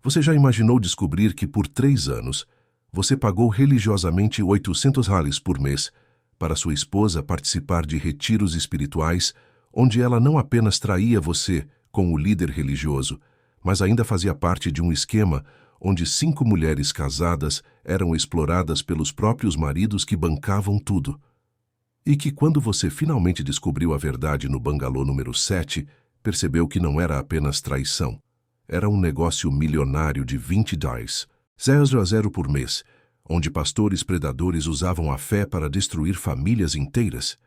Você já imaginou descobrir que por 3 anos você pagou religiosamente $800 por mês para sua esposa participar de retiros espirituais, onde ela não apenas traía você com o líder religioso, mas ainda fazia parte de um esquema onde 5 mulheres casadas eram exploradas pelos próprios maridos que bancavam tudo? E que quando você finalmente descobriu a verdade no bangalô número 7, percebeu que não era apenas traição. Era um negócio milionário de $20, 0 por mês, onde pastores predadores usavam a fé para destruir famílias inteiras.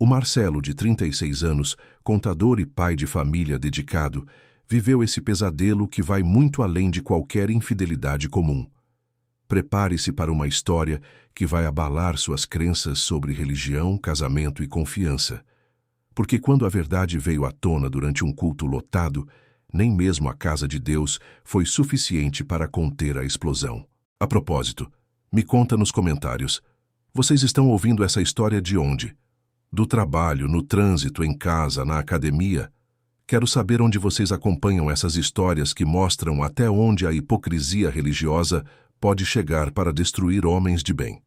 O Marcelo, de 36 anos, contador e pai de família dedicado, viveu esse pesadelo que vai muito além de qualquer infidelidade comum. Prepare-se para uma história que vai abalar suas crenças sobre religião, casamento e confiança. Porque quando a verdade veio à tona durante um culto lotado, nem mesmo a casa de Deus foi suficiente para conter a explosão. A propósito, me conta nos comentários, vocês estão ouvindo essa história de onde? Do trabalho, no trânsito, em casa, na academia? Quero saber onde vocês acompanham essas histórias que mostram até onde a hipocrisia religiosa pode chegar para destruir homens de bem.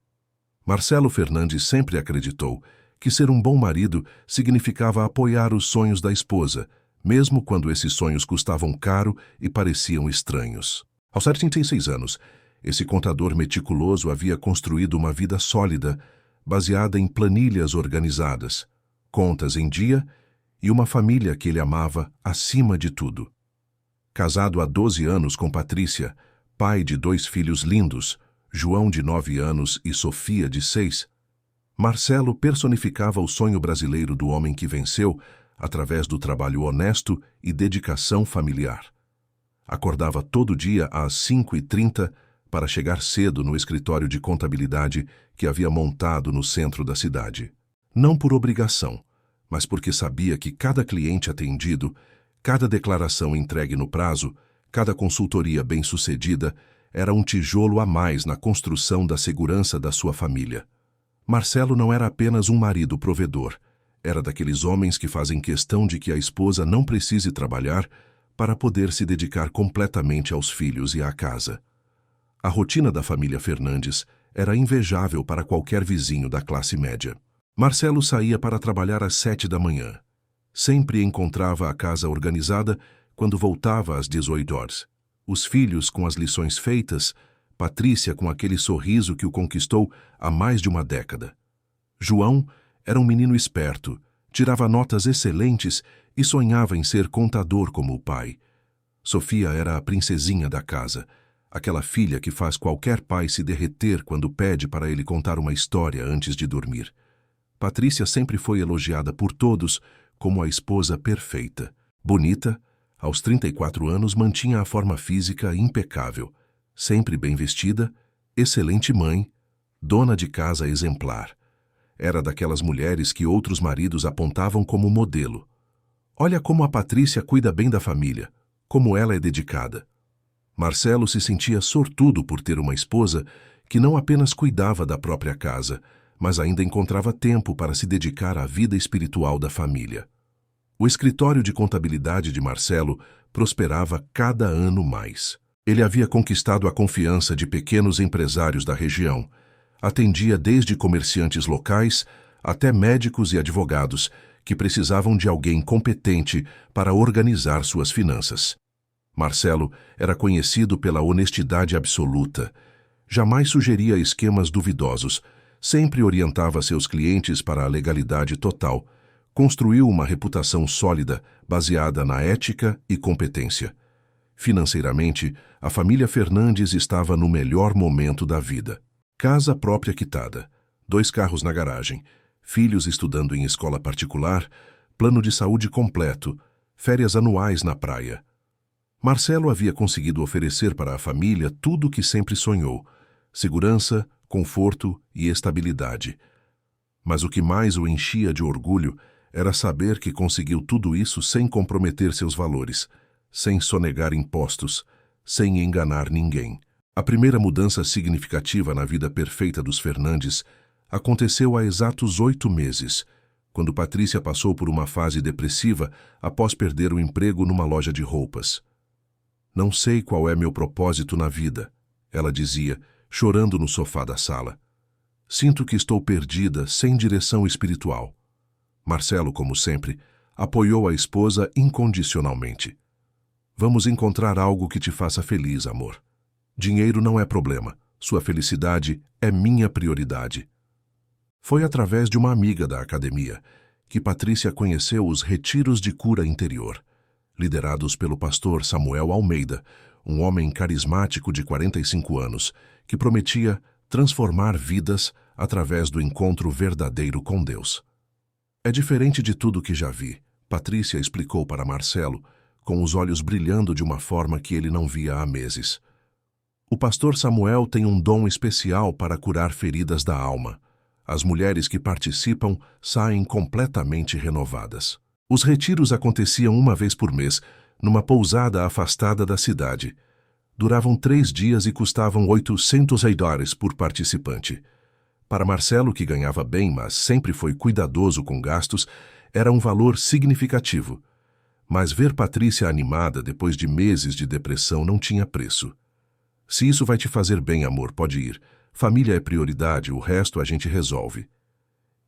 Marcelo Fernandes sempre acreditou que ser um bom marido significava apoiar os sonhos da esposa, mesmo quando esses sonhos custavam caro e pareciam estranhos. Aos 76 anos, esse contador meticuloso havia construído uma vida sólida, baseada em planilhas organizadas, contas em dia e uma família que ele amava acima de tudo. Casado há 12 anos com Patrícia, pai de 2 filhos lindos, João de 9 anos e Sofia de 6, Marcelo personificava o sonho brasileiro do homem que venceu através do trabalho honesto e dedicação familiar. Acordava todo dia às 5h30 para chegar cedo no escritório de contabilidade que havia montado no centro da cidade. Não por obrigação, mas porque sabia que cada cliente atendido, cada declaração entregue no prazo, cada consultoria bem-sucedida era um tijolo a mais na construção da segurança da sua família. Marcelo não era apenas um marido provedor. Era daqueles homens que fazem questão de que a esposa não precise trabalhar para poder se dedicar completamente aos filhos e à casa. A rotina da família Fernandes era invejável para qualquer vizinho da classe média. Marcelo saía para trabalhar às 7 da manhã. Sempre encontrava a casa organizada quando voltava às 18 horas. Os filhos com as lições feitas, Patrícia com aquele sorriso que o conquistou há mais de uma década. João era um menino esperto, tirava notas excelentes e sonhava em ser contador como o pai. Sofia era a princesinha da casa, aquela filha que faz qualquer pai se derreter quando pede para ele contar uma história antes de dormir. Patrícia sempre foi elogiada por todos como a esposa perfeita. Bonita, aos 34 anos mantinha a forma física impecável, sempre bem vestida, excelente mãe, dona de casa exemplar. Era daquelas mulheres que outros maridos apontavam como modelo. Olha como a Patrícia cuida bem da família, como ela é dedicada. Marcelo se sentia sortudo por ter uma esposa que não apenas cuidava da própria casa, mas ainda encontrava tempo para se dedicar à vida espiritual da família. O escritório de contabilidade de Marcelo prosperava cada ano mais. Ele havia conquistado a confiança de pequenos empresários da região. Atendia desde comerciantes locais até médicos e advogados que precisavam de alguém competente para organizar suas finanças. Marcelo era conhecido pela honestidade absoluta. Jamais sugeria esquemas duvidosos, sempre orientava seus clientes para a legalidade total. Construiu uma reputação sólida, baseada na ética e competência. Financeiramente, a família Fernandes estava no melhor momento da vida. Casa própria quitada, 2 carros na garagem, filhos estudando em escola particular, plano de saúde completo, férias anuais na praia. Marcelo havia conseguido oferecer para a família tudo o que sempre sonhou: segurança, conforto e estabilidade. Mas o que mais o enchia de orgulho era saber que conseguiu tudo isso sem comprometer seus valores, sem sonegar impostos, sem enganar ninguém. A primeira mudança significativa na vida perfeita dos Fernandes aconteceu há exatos 8 meses, quando Patrícia passou por uma fase depressiva após perder o emprego numa loja de roupas. Não sei qual é meu propósito na vida, ela dizia, chorando no sofá da sala. Sinto que estou perdida, sem direção espiritual. Marcelo, como sempre, apoiou a esposa incondicionalmente. Vamos encontrar algo que te faça feliz, amor. Dinheiro não é problema. Sua felicidade é minha prioridade. Foi através de uma amiga da academia que Patrícia conheceu os retiros de cura interior, liderados pelo pastor Samuel Almeida, um homem carismático de 45 anos, que prometia transformar vidas através do encontro verdadeiro com Deus. É diferente de tudo que já vi, Patrícia explicou para Marcelo, com os olhos brilhando de uma forma que ele não via há meses. O pastor Samuel tem um dom especial para curar feridas da alma. As mulheres que participam saem completamente renovadas. Os retiros aconteciam uma vez por mês, numa pousada afastada da cidade. Duravam 3 dias e custavam $800 por participante. Para Marcelo, que ganhava bem, mas sempre foi cuidadoso com gastos, era um valor significativo. Mas ver Patrícia animada depois de meses de depressão não tinha preço. Se isso vai te fazer bem, amor, pode ir. Família é prioridade, o resto a gente resolve.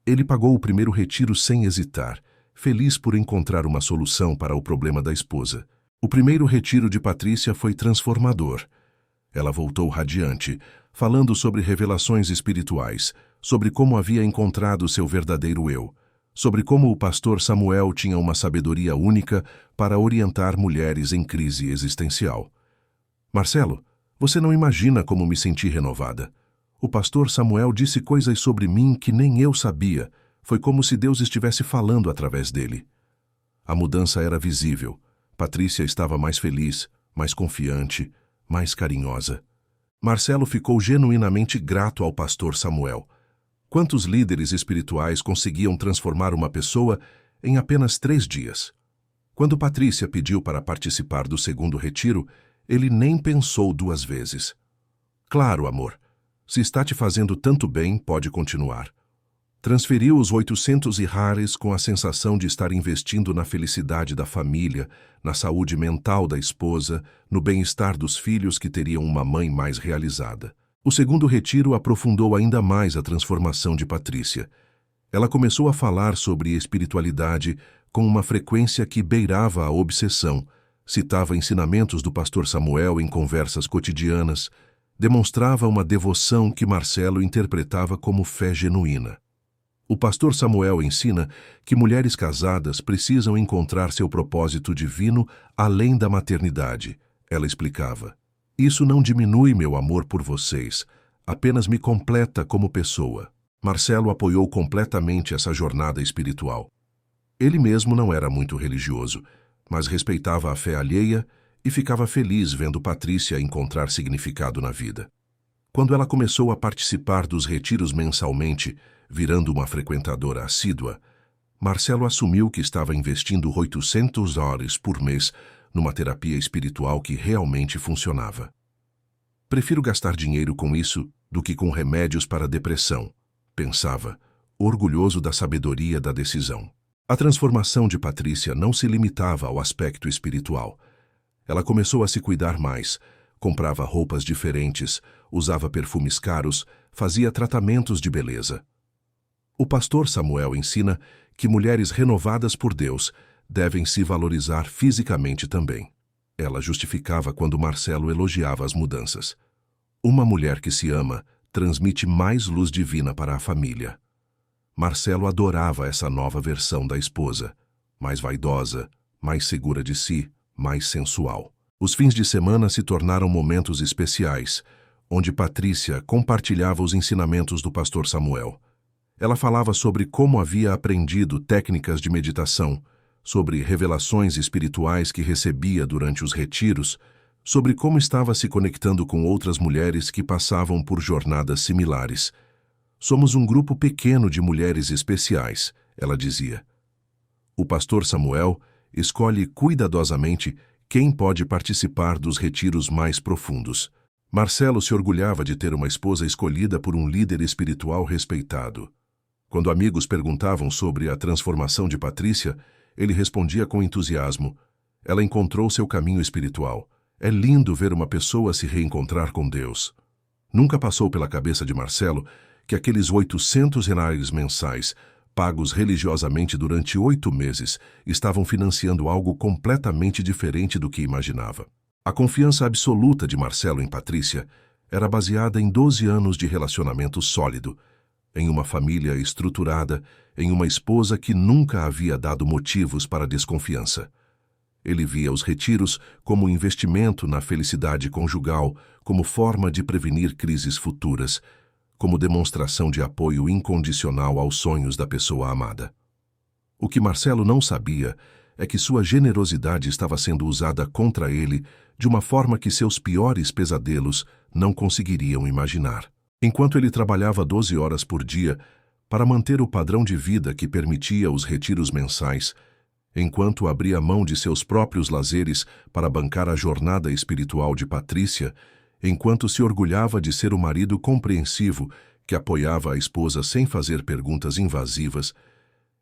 Ele pagou o primeiro retiro sem hesitar, feliz por encontrar uma solução para o problema da esposa. O primeiro retiro de Patrícia foi transformador. Ela voltou radiante, falando sobre revelações espirituais, sobre como havia encontrado seu verdadeiro eu, sobre como o pastor Samuel tinha uma sabedoria única para orientar mulheres em crise existencial. Marcelo, você não imagina como me senti renovada. O pastor Samuel disse coisas sobre mim que nem eu sabia. Foi como se Deus estivesse falando através dele. A mudança era visível. Patrícia estava mais feliz, mais confiante, mais carinhosa. Marcelo ficou genuinamente grato ao pastor Samuel. Quantos líderes espirituais conseguiam transformar uma pessoa em apenas 3 dias? Quando Patrícia pediu para participar do segundo retiro, ele nem pensou 2 vezes. Claro, amor. Se está te fazendo tanto bem, pode continuar. Transferiu os $800 com a sensação de estar investindo na felicidade da família, na saúde mental da esposa, no bem-estar dos filhos que teriam uma mãe mais realizada. O segundo retiro aprofundou ainda mais a transformação de Patrícia. Ela começou a falar sobre espiritualidade com uma frequência que beirava a obsessão, citava ensinamentos do pastor Samuel em conversas cotidianas, demonstrava uma devoção que Marcelo interpretava como fé genuína. O pastor Samuel ensina que mulheres casadas precisam encontrar seu propósito divino além da maternidade. Ela explicava: isso não diminui meu amor por vocês, apenas me completa como pessoa. Marcelo apoiou completamente essa jornada espiritual. Ele mesmo não era muito religioso, mas respeitava a fé alheia e ficava feliz vendo Patrícia encontrar significado na vida. Quando ela começou a participar dos retiros mensalmente, virando uma frequentadora assídua, Marcelo assumiu que estava investindo $800 por mês numa terapia espiritual que realmente funcionava. Prefiro gastar dinheiro com isso do que com remédios para depressão, pensava, orgulhoso da sabedoria da decisão. A transformação de Patrícia não se limitava ao aspecto espiritual. Ela começou a se cuidar mais, comprava roupas diferentes, usava perfumes caros, fazia tratamentos de beleza. O pastor Samuel ensina que mulheres renovadas por Deus devem se valorizar fisicamente também. Ela justificava quando Marcelo elogiava as mudanças. Uma mulher que se ama transmite mais luz divina para a família. Marcelo adorava essa nova versão da esposa, mais vaidosa, mais segura de si, mais sensual. Os fins de semana se tornaram momentos especiais, onde Patrícia compartilhava os ensinamentos do pastor Samuel. Ela falava sobre como havia aprendido técnicas de meditação, sobre revelações espirituais que recebia durante os retiros, sobre como estava se conectando com outras mulheres que passavam por jornadas similares. Somos um grupo pequeno de mulheres especiais, ela dizia. O pastor Samuel escolhe cuidadosamente quem pode participar dos retiros mais profundos. Marcelo se orgulhava de ter uma esposa escolhida por um líder espiritual respeitado. Quando amigos perguntavam sobre a transformação de Patrícia, ele respondia com entusiasmo: ela encontrou seu caminho espiritual. É lindo ver uma pessoa se reencontrar com Deus. Nunca passou pela cabeça de Marcelo que aqueles 800 reais mensais, pagos religiosamente durante 8 meses, estavam financiando algo completamente diferente do que imaginava. A confiança absoluta de Marcelo em Patrícia era baseada em 12 anos de relacionamento sólido, em uma família estruturada, em uma esposa que nunca havia dado motivos para desconfiança. Ele via os retiros como investimento na felicidade conjugal, como forma de prevenir crises futuras, como demonstração de apoio incondicional aos sonhos da pessoa amada. O que Marcelo não sabia é que sua generosidade estava sendo usada contra ele de uma forma que seus piores pesadelos não conseguiriam imaginar. Enquanto ele trabalhava 12 horas por dia para manter o padrão de vida que permitia os retiros mensais, enquanto abria mão de seus próprios lazeres para bancar a jornada espiritual de Patrícia, enquanto se orgulhava de ser o marido compreensivo que apoiava a esposa sem fazer perguntas invasivas,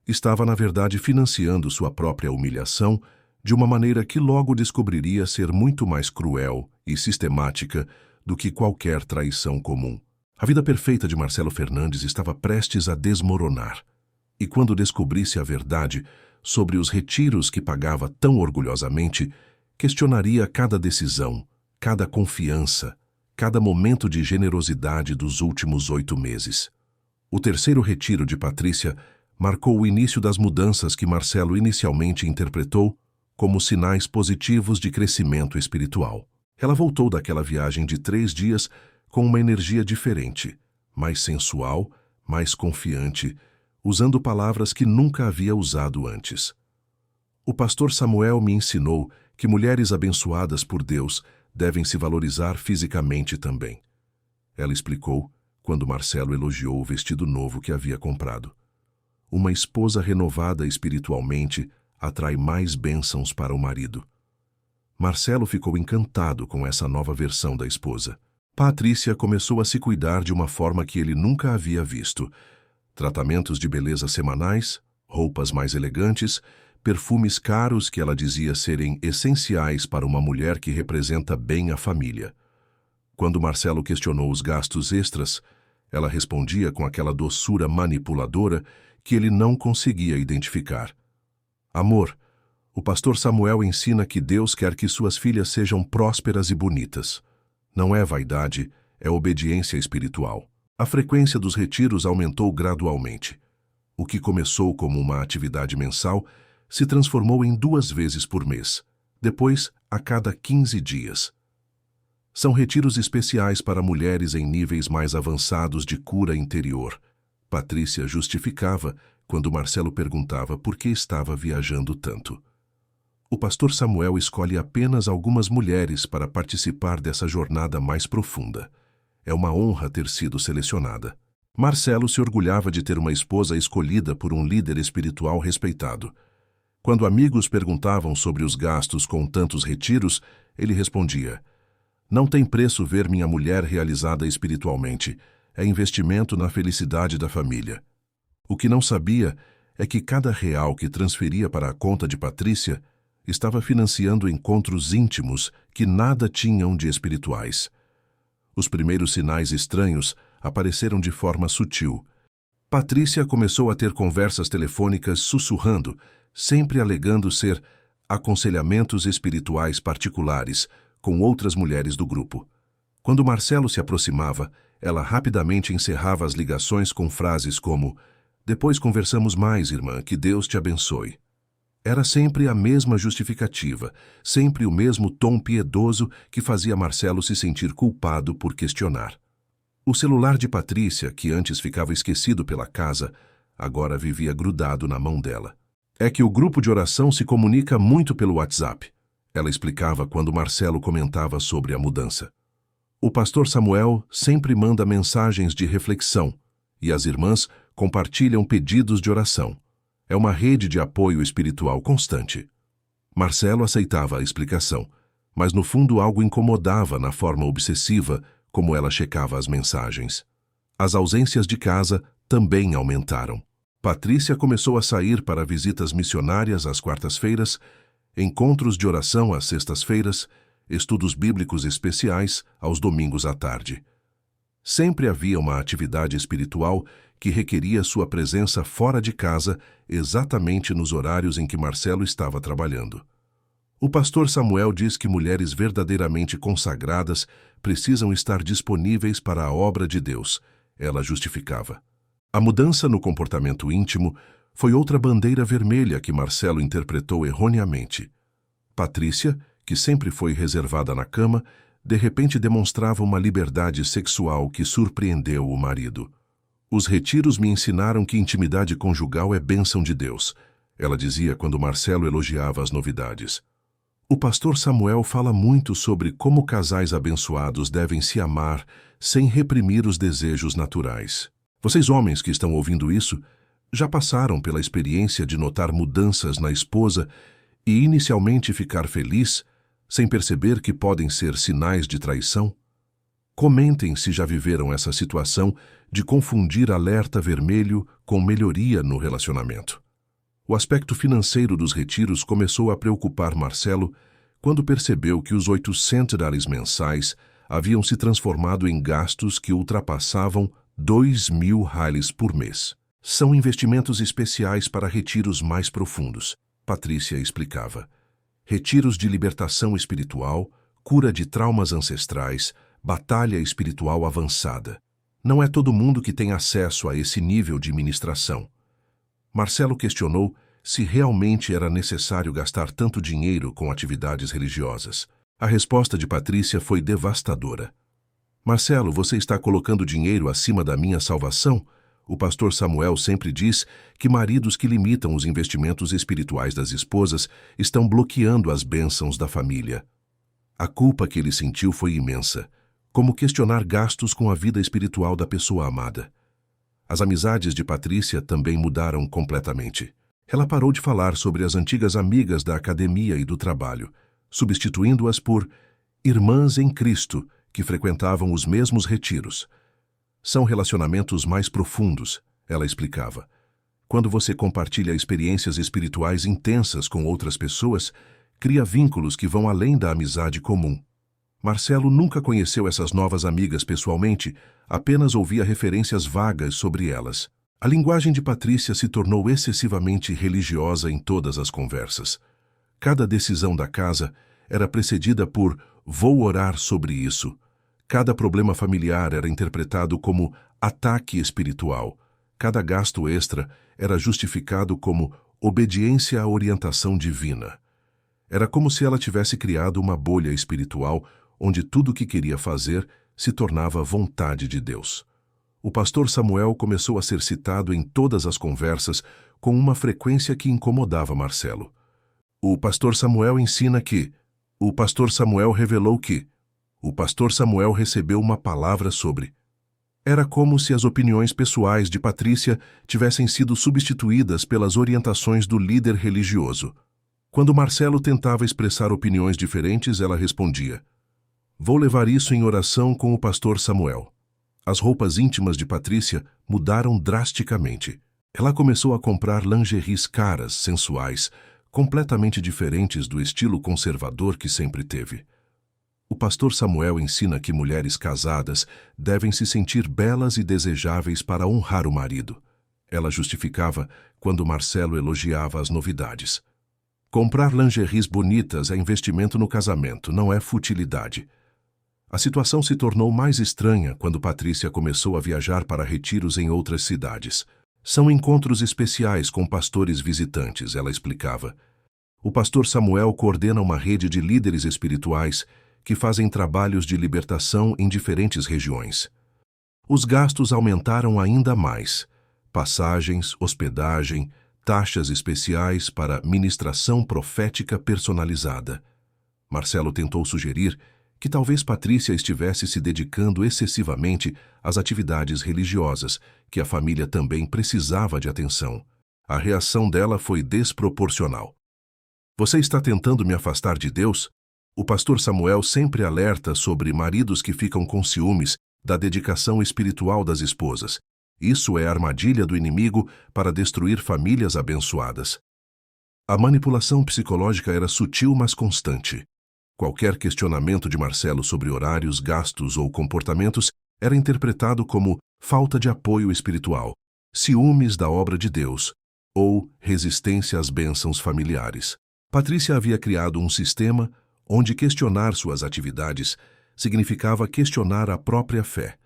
estava na verdade financiando sua própria humilhação de uma maneira que logo descobriria ser muito mais cruel e sistemática do que qualquer traição comum. A vida perfeita de Marcelo Fernandes estava prestes a desmoronar, e quando descobrisse a verdade sobre os retiros que pagava tão orgulhosamente, questionaria cada decisão, cada confiança, cada momento de generosidade dos últimos 8 meses. O terceiro retiro de Patrícia marcou o início das mudanças que Marcelo inicialmente interpretou como sinais positivos de crescimento espiritual. Ela voltou daquela viagem de 3 dias com uma energia diferente, mais sensual, mais confiante, usando palavras que nunca havia usado antes. O pastor Samuel me ensinou que mulheres abençoadas por Deus devem se valorizar fisicamente também. Ela explicou quando Marcelo elogiou o vestido novo que havia comprado. Uma esposa renovada espiritualmente atrai mais bênçãos para o marido. Marcelo ficou encantado com essa nova versão da esposa. Patrícia começou a se cuidar de uma forma que ele nunca havia visto. Tratamentos de beleza semanais, roupas mais elegantes, perfumes caros que ela dizia serem essenciais para uma mulher que representa bem a família. Quando Marcelo questionou os gastos extras, ela respondia com aquela doçura manipuladora que ele não conseguia identificar. Amor, o pastor Samuel ensina que Deus quer que suas filhas sejam prósperas e bonitas. Não é vaidade, é obediência espiritual. A frequência dos retiros aumentou gradualmente. O que começou como uma atividade mensal se transformou em 2 vezes por mês, depois a cada 15 dias. São retiros especiais para mulheres em níveis mais avançados de cura interior. Patrícia justificava quando Marcelo perguntava por que estava viajando tanto. O pastor Samuel escolhe apenas algumas mulheres para participar dessa jornada mais profunda. É uma honra ter sido selecionada. Marcelo se orgulhava de ter uma esposa escolhida por um líder espiritual respeitado. Quando amigos perguntavam sobre os gastos com tantos retiros, ele respondia: "Não tem preço ver minha mulher realizada espiritualmente. É investimento na felicidade da família." O que não sabia é que cada real que transferia para a conta de Patrícia estava financiando encontros íntimos que nada tinham de espirituais. Os primeiros sinais estranhos apareceram de forma sutil. Patrícia começou a ter conversas telefônicas sussurrando, sempre alegando ser aconselhamentos espirituais particulares com outras mulheres do grupo. Quando Marcelo se aproximava, ela rapidamente encerrava as ligações com frases como: "Depois conversamos mais, irmã, que Deus te abençoe." Era sempre a mesma justificativa, sempre o mesmo tom piedoso que fazia Marcelo se sentir culpado por questionar. O celular de Patrícia, que antes ficava esquecido pela casa, agora vivia grudado na mão dela. "É que o grupo de oração se comunica muito pelo WhatsApp", ela explicava quando Marcelo comentava sobre a mudança. "O pastor Samuel sempre manda mensagens de reflexão e as irmãs compartilham pedidos de oração. É uma rede de apoio espiritual constante." Marcelo aceitava a explicação, mas no fundo algo incomodava na forma obsessiva como ela checava as mensagens. As ausências de casa também aumentaram. Patrícia começou a sair para visitas missionárias às quartas-feiras, encontros de oração às sextas-feiras estudos bíblicos especiais aos domingos à tarde. Sempre havia uma atividade espiritual que requeria sua presença fora de casa, exatamente nos horários em que Marcelo estava trabalhando. O pastor Samuel diz que mulheres verdadeiramente consagradas precisam estar disponíveis para a obra de Deus, ela justificava. A mudança no comportamento íntimo foi outra bandeira vermelha que Marcelo interpretou erroneamente. Patrícia, que sempre foi reservada na cama, de repente demonstrava uma liberdade sexual que surpreendeu o marido. Os retiros me ensinaram que intimidade conjugal é bênção de Deus, ela dizia quando Marcelo elogiava as novidades. O pastor Samuel fala muito sobre como casais abençoados devem se amar sem reprimir os desejos naturais. Vocês homens que estão ouvindo isso, já passaram pela experiência de notar mudanças na esposa e inicialmente ficar feliz, sem perceber que podem ser sinais de traição? Comentem se já viveram essa situação de confundir alerta vermelho com melhoria no relacionamento. O aspecto financeiro dos retiros começou a preocupar Marcelo quando percebeu que os $800 mensais haviam se transformado em gastos que ultrapassavam $2.000 por mês. São investimentos especiais para retiros mais profundos, Patrícia explicava. Retiros de libertação espiritual, cura de traumas ancestrais, batalha espiritual avançada. Não é todo mundo que tem acesso a esse nível de ministração. Marcelo questionou se realmente era necessário gastar tanto dinheiro com atividades religiosas. A resposta de Patrícia foi devastadora. Marcelo, você está colocando dinheiro acima da minha salvação? O pastor Samuel sempre diz que maridos que limitam os investimentos espirituais das esposas estão bloqueando as bênçãos da família. A culpa que ele sentiu foi imensa. Como questionar gastos com a vida espiritual da pessoa amada? As amizades de Patrícia também mudaram completamente. Ela parou de falar sobre as antigas amigas da academia e do trabalho, substituindo-as por irmãs em Cristo que frequentavam os mesmos retiros. São relacionamentos mais profundos, ela explicava. Quando você compartilha experiências espirituais intensas com outras pessoas, cria vínculos que vão além da amizade comum. Marcelo nunca conheceu essas novas amigas pessoalmente, apenas ouvia referências vagas sobre elas. A linguagem de Patrícia se tornou excessivamente religiosa em todas as conversas. Cada decisão da casa era precedida por "vou orar sobre isso". Cada problema familiar era interpretado como ataque espiritual. Cada gasto extra era justificado como obediência à orientação divina. Era como se ela tivesse criado uma bolha espiritual onde tudo o que queria fazer se tornava vontade de Deus. O pastor Samuel começou a ser citado em todas as conversas com uma frequência que incomodava Marcelo. O pastor Samuel ensina que. O pastor Samuel revelou que. O pastor Samuel recebeu uma palavra sobre. Era como se as opiniões pessoais de Patrícia tivessem sido substituídas pelas orientações do líder religioso. Quando Marcelo tentava expressar opiniões diferentes, ela respondia: "Vou levar isso em oração com o pastor Samuel." As roupas íntimas de Patrícia mudaram drasticamente. Ela começou a comprar lingeries caras, sensuais, completamente diferentes do estilo conservador que sempre teve. O pastor Samuel ensina que mulheres casadas devem se sentir belas e desejáveis para honrar o marido. Ela justificava quando Marcelo elogiava as novidades. Comprar lingeries bonitas é investimento no casamento, não é futilidade. A situação se tornou mais estranha quando Patrícia começou a viajar para retiros em outras cidades. São encontros especiais com pastores visitantes, ela explicava. O pastor Samuel coordena uma rede de líderes espirituais que fazem trabalhos de libertação em diferentes regiões. Os gastos aumentaram ainda mais. Passagens, hospedagem, taxas especiais para ministração profética personalizada. Marcelo tentou sugerir que talvez Patrícia estivesse se dedicando excessivamente às atividades religiosas, que a família também precisava de atenção. A reação dela foi desproporcional. "Você está tentando me afastar de Deus?" O pastor Samuel sempre alerta sobre maridos que ficam com ciúmes da dedicação espiritual das esposas. Isso é a armadilha do inimigo para destruir famílias abençoadas. A manipulação psicológica era sutil, mas constante. Qualquer questionamento de Marcelo sobre horários, gastos ou comportamentos era interpretado como falta de apoio espiritual, ciúmes da obra de Deus ou resistência às bênçãos familiares. Patrícia havia criado um sistema onde questionar suas atividades significava questionar a própria fé,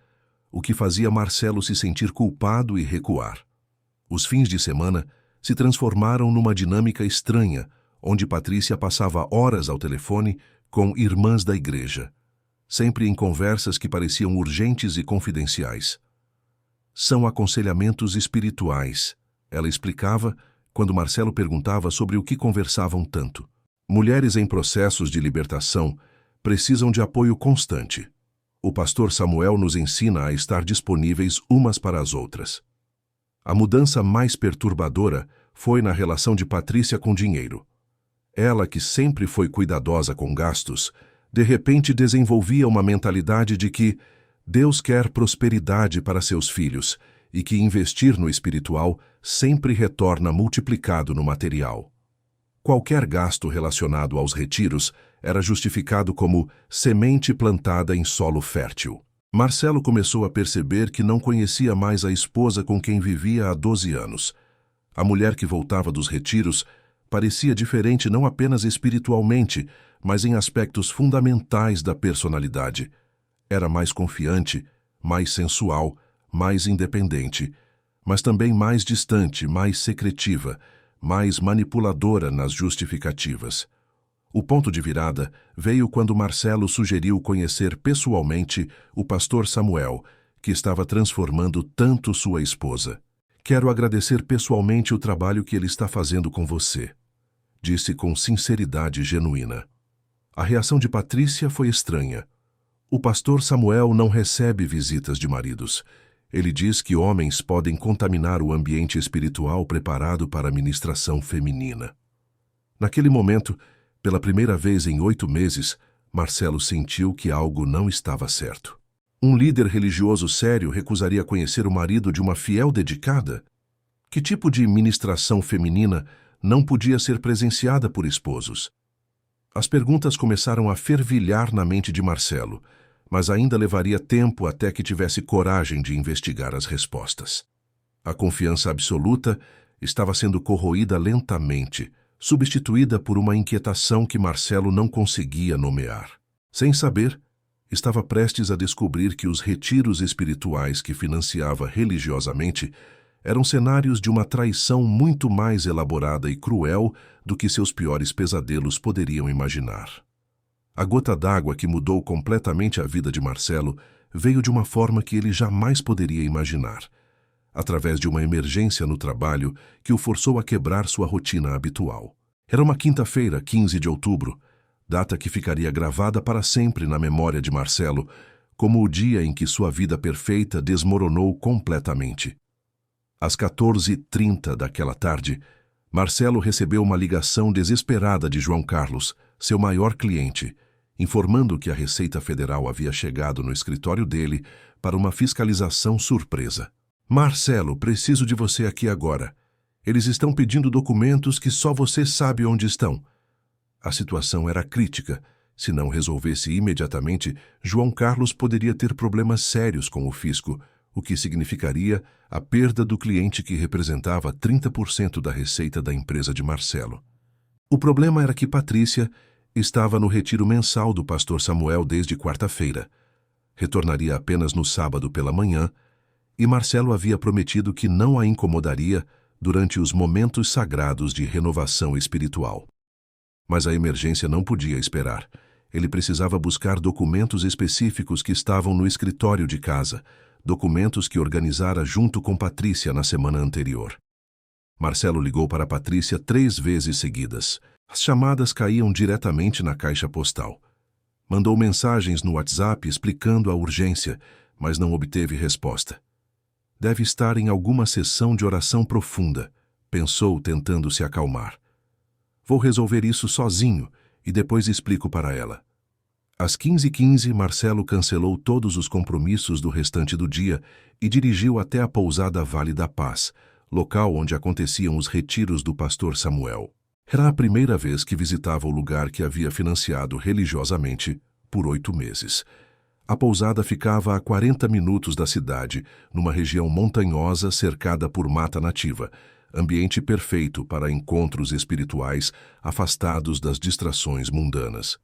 o que fazia Marcelo se sentir culpado e recuar. Os fins de semana se transformaram numa dinâmica estranha, onde Patrícia passava horas ao telefone com irmãs da igreja, sempre em conversas que pareciam urgentes e confidenciais. São aconselhamentos espirituais, ela explicava quando Marcelo perguntava sobre o que conversavam tanto. Mulheres em processos de libertação precisam de apoio constante. O pastor Samuel nos ensina a estar disponíveis umas para as outras. A mudança mais perturbadora foi na relação de Patrícia com dinheiro. Ela, que sempre foi cuidadosa com gastos, de repente desenvolvia uma mentalidade de que Deus quer prosperidade para seus filhos e que investir no espiritual sempre retorna multiplicado no material. Qualquer gasto relacionado aos retiros era justificado como semente plantada em solo fértil. Marcelo começou a perceber que não conhecia mais a esposa com quem vivia há 12 anos. A mulher que voltava dos retiros parecia diferente não apenas espiritualmente, mas em aspectos fundamentais da personalidade. Era mais confiante, mais sensual, mais independente, mas também mais distante, mais secretiva, mais manipuladora nas justificativas. O ponto de virada veio quando Marcelo sugeriu conhecer pessoalmente o pastor Samuel, que estava transformando tanto sua esposa. Quero agradecer pessoalmente o trabalho que ele está fazendo com você, disse com sinceridade genuína. A reação de Patrícia foi estranha. O pastor Samuel não recebe visitas de maridos. Ele diz que homens podem contaminar o ambiente espiritual preparado para a ministração feminina. Naquele momento, pela primeira vez em 8 meses, Marcelo sentiu que algo não estava certo. Um líder religioso sério recusaria conhecer o marido de uma fiel dedicada? Que tipo de ministração feminina não podia ser presenciada por esposos? As perguntas começaram a fervilhar na mente de Marcelo, mas ainda levaria tempo até que tivesse coragem de investigar as respostas. A confiança absoluta estava sendo corroída lentamente, substituída por uma inquietação que Marcelo não conseguia nomear. Sem saber, estava prestes a descobrir que os retiros espirituais que financiava religiosamente eram cenários de uma traição muito mais elaborada e cruel do que seus piores pesadelos poderiam imaginar. A gota d'água que mudou completamente a vida de Marcelo veio de uma forma que ele jamais poderia imaginar, através de uma emergência no trabalho que o forçou a quebrar sua rotina habitual. Era uma quinta-feira, 15 de outubro, data que ficaria gravada para sempre na memória de Marcelo, como o dia em que sua vida perfeita desmoronou completamente. Às 14h30 daquela tarde, Marcelo recebeu uma ligação desesperada de João Carlos, seu maior cliente, informando que a Receita Federal havia chegado no escritório dele para uma fiscalização surpresa. Marcelo, preciso de você aqui agora. Eles estão pedindo documentos que só você sabe onde estão. A situação era crítica. Se não resolvesse imediatamente, João Carlos poderia ter problemas sérios com o fisco, o que significaria a perda do cliente que representava 30% da receita da empresa de Marcelo. O problema era que Patrícia estava no retiro mensal do pastor Samuel desde quarta-feira. Retornaria apenas no sábado pela manhã, e Marcelo havia prometido que não a incomodaria durante os momentos sagrados de renovação espiritual. Mas a emergência não podia esperar. Ele precisava buscar documentos específicos que estavam no escritório de casa, documentos que organizara junto com Patrícia na semana anterior. Marcelo ligou para Patrícia 3 vezes seguidas. As chamadas caíam diretamente na caixa postal. Mandou mensagens no WhatsApp explicando a urgência, mas não obteve resposta. Deve estar em alguma sessão de oração profunda, pensou, tentando se acalmar. Vou resolver isso sozinho e depois explico para ela. Às 15h15, Marcelo cancelou todos os compromissos do restante do dia e dirigiu até a pousada Vale da Paz, local onde aconteciam os retiros do pastor Samuel. Era a primeira vez que visitava o lugar que havia financiado religiosamente por 8 meses. A pousada ficava a 40 minutos da cidade, numa região montanhosa cercada por mata nativa, ambiente perfeito para encontros espirituais afastados das distrações mundanas.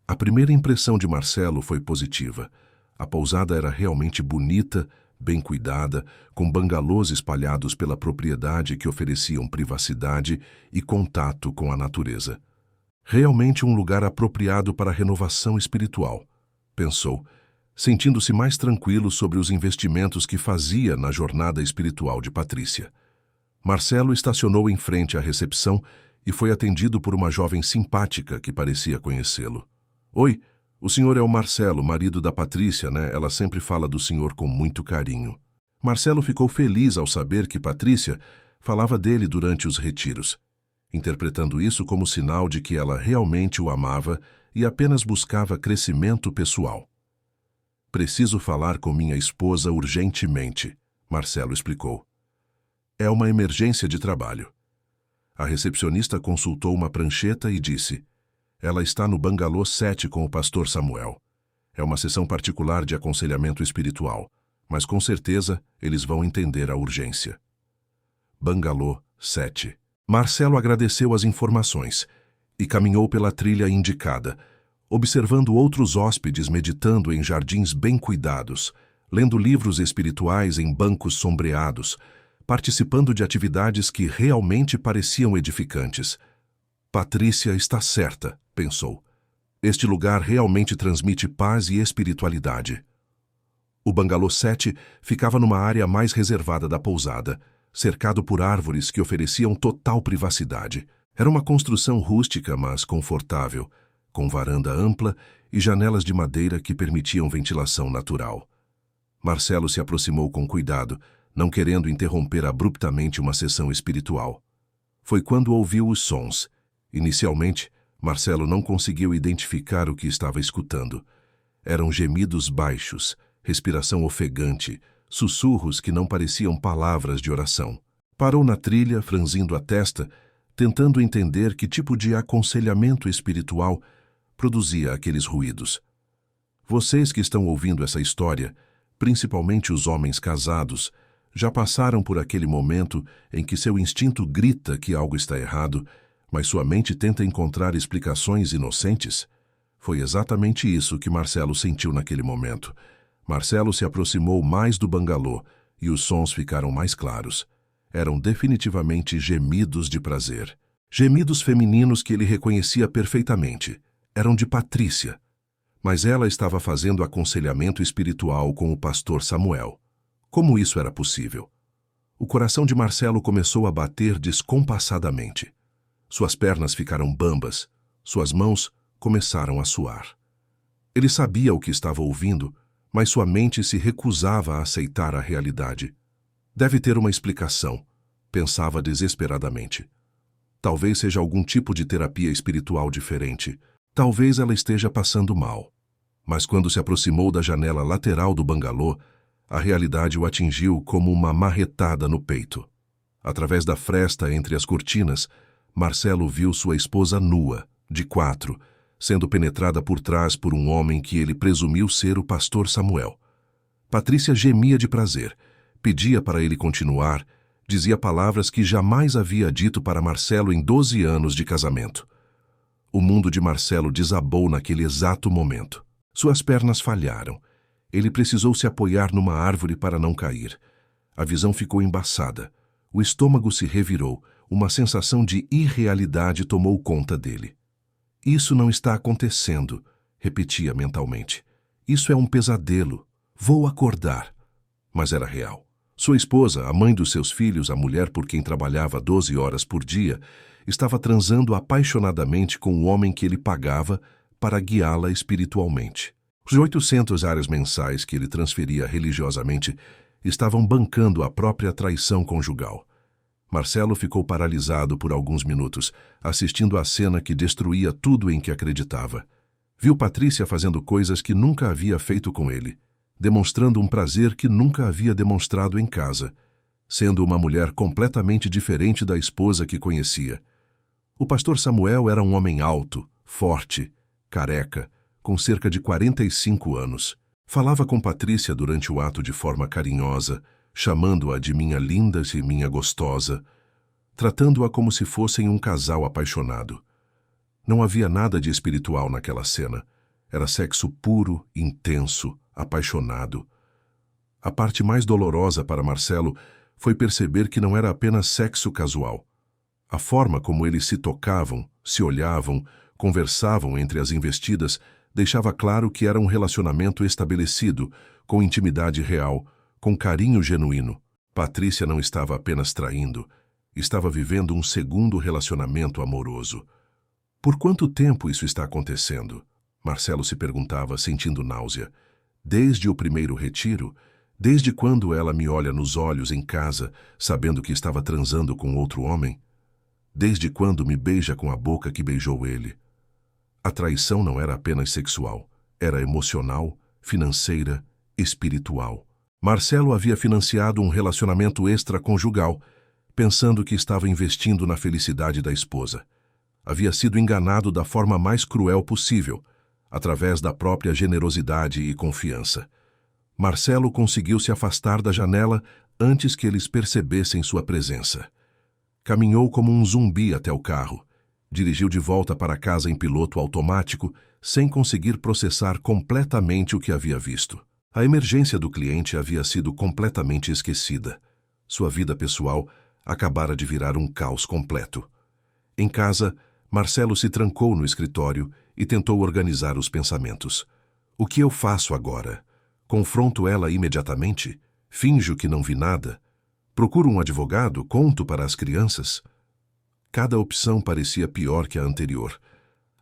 A primeira impressão de Marcelo foi positiva. A pousada era realmente bonita, bem cuidada, com bangalôs espalhados pela propriedade que ofereciam privacidade e contato com a natureza. Realmente um lugar apropriado para a renovação espiritual, pensou, sentindo-se mais tranquilo sobre os investimentos que fazia na jornada espiritual de Patrícia. Marcelo estacionou em frente à recepção e foi atendido por uma jovem simpática que parecia conhecê-lo. Oi, o senhor é o Marcelo, marido da Patrícia, né? Ela sempre fala do senhor com muito carinho. Marcelo ficou feliz ao saber que Patrícia falava dele durante os retiros, interpretando isso como sinal de que ela realmente o amava e apenas buscava crescimento pessoal. Preciso falar com minha esposa urgentemente, Marcelo explicou. É uma emergência de trabalho. A recepcionista consultou uma prancheta e disse: ela está no Bangalô 7 com o pastor Samuel. É uma sessão particular de aconselhamento espiritual, mas com certeza eles vão entender a urgência. Bangalô 7. Marcelo agradeceu as informações e caminhou pela trilha indicada, observando outros hóspedes meditando em jardins bem cuidados, lendo livros espirituais em bancos sombreados, participando de atividades que realmente pareciam edificantes. Patrícia está certa, pensou. Este lugar realmente transmite paz e espiritualidade. O Bangalô 7 ficava numa área mais reservada da pousada, cercado por árvores que ofereciam total privacidade. Era uma construção rústica, mas confortável, com varanda ampla e janelas de madeira que permitiam ventilação natural. Marcelo se aproximou com cuidado, não querendo interromper abruptamente uma sessão espiritual. Foi quando ouviu os sons. Inicialmente, Marcelo não conseguiu identificar o que estava escutando. Eram gemidos baixos, respiração ofegante, sussurros que não pareciam palavras de oração. Parou na trilha, franzindo a testa, tentando entender que tipo de aconselhamento espiritual produzia aqueles ruídos. Vocês que estão ouvindo essa história, principalmente os homens casados, já passaram por aquele momento em que seu instinto grita que algo está errado, mas sua mente tenta encontrar explicações inocentes? Foi exatamente isso que Marcelo sentiu naquele momento. Marcelo se aproximou mais do bangalô e os sons ficaram mais claros. Eram definitivamente gemidos de prazer. Gemidos femininos que ele reconhecia perfeitamente. Eram de Patrícia. Mas ela estava fazendo aconselhamento espiritual com o pastor Samuel. Como isso era possível? O coração de Marcelo começou a bater descompassadamente. Suas pernas ficaram bambas, suas mãos começaram a suar. Ele sabia o que estava ouvindo, mas sua mente se recusava a aceitar a realidade. Deve ter uma explicação, pensava desesperadamente. Talvez seja algum tipo de terapia espiritual diferente. Talvez ela esteja passando mal. Mas quando se aproximou da janela lateral do bangalô, a realidade o atingiu como uma marretada no peito. Através da fresta entre as cortinas, Marcelo viu sua esposa nua, de 4, sendo penetrada por trás por um homem que ele presumiu ser o pastor Samuel. Patrícia gemia de prazer, pedia para ele continuar, dizia palavras que jamais havia dito para Marcelo em 12 anos de casamento. O mundo de Marcelo desabou naquele exato momento. Suas pernas falharam. Ele precisou se apoiar numa árvore para não cair. A visão ficou embaçada. O estômago se revirou. Uma sensação de irrealidade tomou conta dele. Isso não está acontecendo, repetia mentalmente. Isso é um pesadelo. Vou acordar. Mas era real. Sua esposa, a mãe dos seus filhos, a mulher por quem trabalhava 12 horas por dia, estava transando apaixonadamente com o homem que ele pagava para guiá-la espiritualmente. Os 800 áreas mensais que ele transferia religiosamente estavam bancando a própria traição conjugal. Marcelo ficou paralisado por alguns minutos, assistindo à cena que destruía tudo em que acreditava. Viu Patrícia fazendo coisas que nunca havia feito com ele, demonstrando um prazer que nunca havia demonstrado em casa, sendo uma mulher completamente diferente da esposa que conhecia. O pastor Samuel era um homem alto, forte, careca, com cerca de 45 anos. Falava com Patrícia durante o ato de forma carinhosa, chamando-a de minha linda e minha gostosa, tratando-a como se fossem um casal apaixonado. Não havia nada de espiritual naquela cena. Era sexo puro, intenso, apaixonado. A parte mais dolorosa para Marcelo foi perceber que não era apenas sexo casual. A forma como eles se tocavam, se olhavam, conversavam entre as investidas deixava claro que era um relacionamento estabelecido, com intimidade real, com carinho genuíno. Patrícia não estava apenas traindo, estava vivendo um segundo relacionamento amoroso. Por quanto tempo isso está acontecendo? Marcelo se perguntava, sentindo náusea. Desde o primeiro retiro? Desde quando ela me olha nos olhos em casa, sabendo que estava transando com outro homem? Desde quando me beija com a boca que beijou ele? A traição não era apenas sexual, era emocional, financeira, espiritual. Marcelo havia financiado um relacionamento extraconjugal, pensando que estava investindo na felicidade da esposa. Havia sido enganado da forma mais cruel possível, através da própria generosidade e confiança. Marcelo conseguiu se afastar da janela antes que eles percebessem sua presença. Caminhou como um zumbi até o carro. Dirigiu de volta para casa em piloto automático, sem conseguir processar completamente o que havia visto. A emergência do cliente havia sido completamente esquecida. Sua vida pessoal acabara de virar um caos completo. Em casa, Marcelo se trancou no escritório e tentou organizar os pensamentos. O que eu faço agora? Confronto ela imediatamente? Finjo que não vi nada? Procuro um advogado? Conto para as crianças? Cada opção parecia pior que a anterior.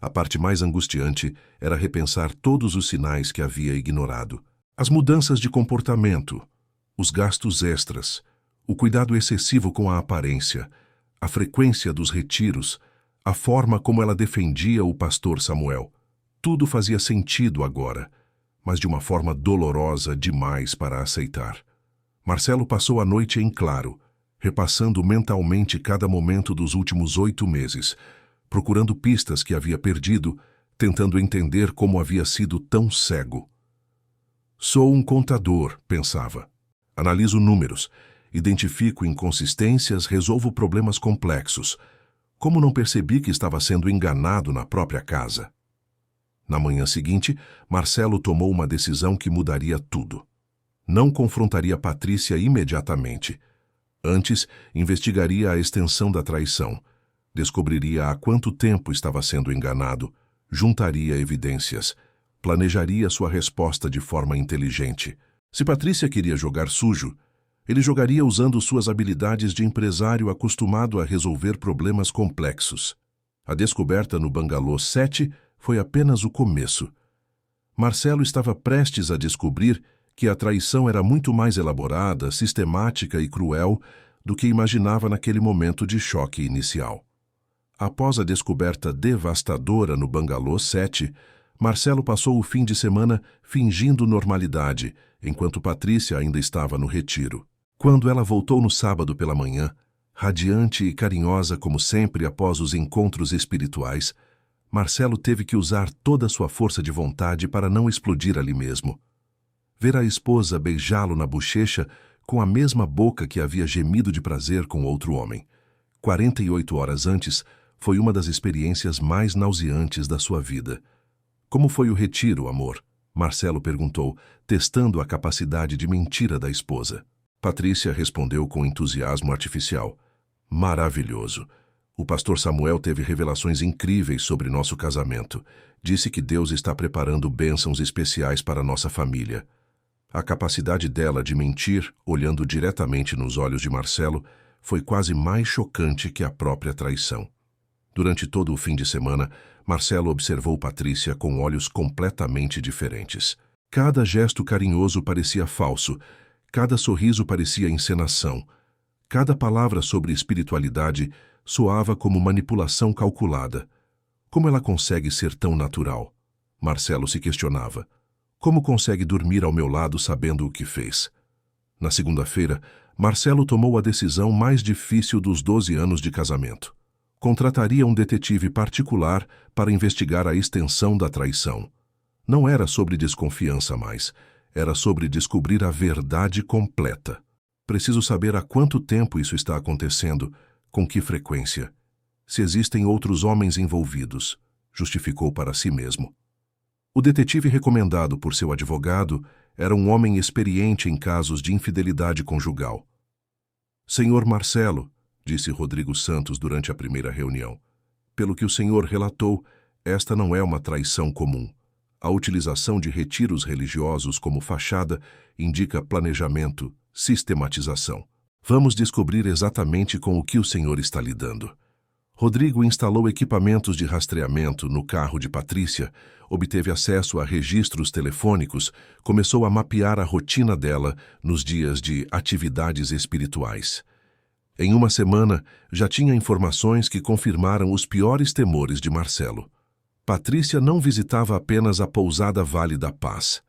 A parte mais angustiante era repensar todos os sinais que havia ignorado. As mudanças de comportamento, os gastos extras, o cuidado excessivo com a aparência, a frequência dos retiros, a forma como ela defendia o pastor Samuel. Tudo fazia sentido agora, mas de uma forma dolorosa demais para aceitar. Marcelo passou a noite em claro, repassando mentalmente cada momento dos últimos 8 meses, procurando pistas que havia perdido, tentando entender como havia sido tão cego. Sou um contador, pensava. Analiso números, identifico inconsistências, resolvo problemas complexos. Como não percebi que estava sendo enganado na própria casa? Na manhã seguinte, Marcelo tomou uma decisão que mudaria tudo. Não confrontaria Patrícia imediatamente. Antes, investigaria a extensão da traição. Descobriria há quanto tempo estava sendo enganado. Juntaria evidências. Planejaria sua resposta de forma inteligente. Se Patrícia queria jogar sujo, ele jogaria usando suas habilidades de empresário acostumado a resolver problemas complexos. A descoberta no Bangalô 7 foi apenas o começo. Marcelo estava prestes a descobrir que a traição era muito mais elaborada, sistemática e cruel do que imaginava naquele momento de choque inicial. Após a descoberta devastadora no Bangalô 7, Marcelo passou o fim de semana fingindo normalidade, enquanto Patrícia ainda estava no retiro. Quando ela voltou no sábado pela manhã, radiante e carinhosa como sempre após os encontros espirituais, Marcelo teve que usar toda a sua força de vontade para não explodir ali mesmo. Ver a esposa beijá-lo na bochecha com a mesma boca que havia gemido de prazer com outro homem. 48 horas antes, foi uma das experiências mais nauseantes da sua vida. Como foi o retiro, amor? Marcelo perguntou, testando a capacidade de mentira da esposa. Patrícia respondeu com entusiasmo artificial. Maravilhoso. O pastor Samuel teve revelações incríveis sobre nosso casamento. Disse que Deus está preparando bênçãos especiais para nossa família. A capacidade dela de mentir, olhando diretamente nos olhos de Marcelo, foi quase mais chocante que a própria traição. Durante todo o fim de semana, Marcelo observou Patrícia com olhos completamente diferentes. Cada gesto carinhoso parecia falso, cada sorriso parecia encenação, cada palavra sobre espiritualidade soava como manipulação calculada. Como ela consegue ser tão natural? Marcelo se questionava. Como consegue dormir ao meu lado sabendo o que fez? Na segunda-feira, Marcelo tomou a decisão mais difícil dos 12 anos de casamento. contrataria um detetive particular para investigar a extensão da traição. Não era sobre desconfiança mais, era sobre descobrir a verdade completa. Preciso saber há quanto tempo isso está acontecendo, com que frequência. Se existem outros homens envolvidos, justificou para si mesmo. O detetive recomendado por seu advogado era um homem experiente em casos de infidelidade conjugal. Senhor Marcelo, disse Rodrigo Santos durante a primeira reunião, pelo que o senhor relatou, esta não é uma traição comum. A utilização de retiros religiosos como fachada indica planejamento, sistematização. Vamos descobrir exatamente com o que o senhor está lidando. Rodrigo instalou equipamentos de rastreamento no carro de Patrícia, obteve acesso a registros telefônicos, começou a mapear a rotina dela nos dias de atividades espirituais. Em uma semana, já tinha informações que confirmaram os piores temores de Marcelo. Patrícia não visitava apenas a pousada Vale da Paz.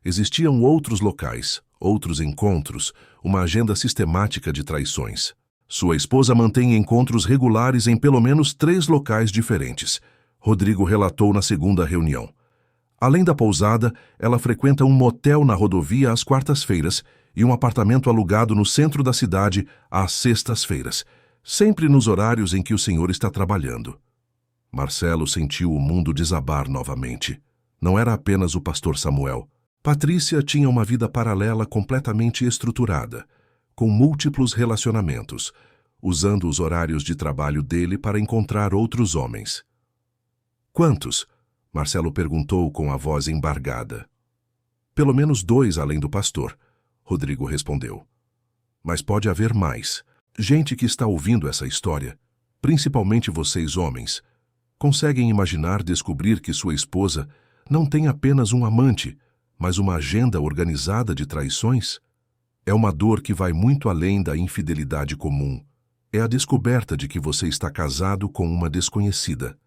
Existiam outros locais, outros encontros, uma agenda sistemática de traições. Sua esposa mantém encontros regulares em pelo menos 3 locais diferentes, Rodrigo relatou na segunda reunião. Além da pousada, ela frequenta um motel na rodovia às quartas-feiras e um apartamento alugado no centro da cidade às sextas-feiras, sempre nos horários em que o senhor está trabalhando. Marcelo sentiu o mundo desabar novamente. Não era apenas o pastor Samuel. Patrícia tinha uma vida paralela completamente estruturada, com múltiplos relacionamentos, usando os horários de trabalho dele para encontrar outros homens. Quantos? Marcelo perguntou com a voz embargada. Pelo menos 2 além do pastor, Rodrigo respondeu. Mas pode haver mais. Gente que está ouvindo essa história, principalmente vocês homens, conseguem imaginar descobrir que sua esposa não tem apenas um amante, mas uma agenda organizada de traições? É uma dor que vai muito além da infidelidade comum. É a descoberta de que você está casado com uma desconhecida.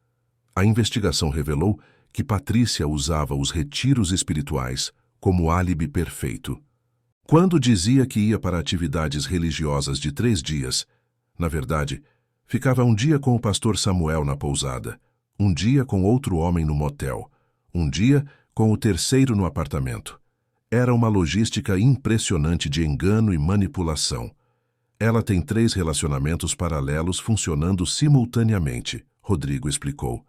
A investigação revelou que Patrícia usava os retiros espirituais como álibi perfeito. Quando dizia que ia para atividades religiosas de 3 dias, na verdade, ficava um dia com o pastor Samuel na pousada, um dia com outro homem no motel, um dia com o terceiro no apartamento. Era uma logística impressionante de engano e manipulação. Ela tem 3 relacionamentos paralelos funcionando simultaneamente, Rodrigo explicou.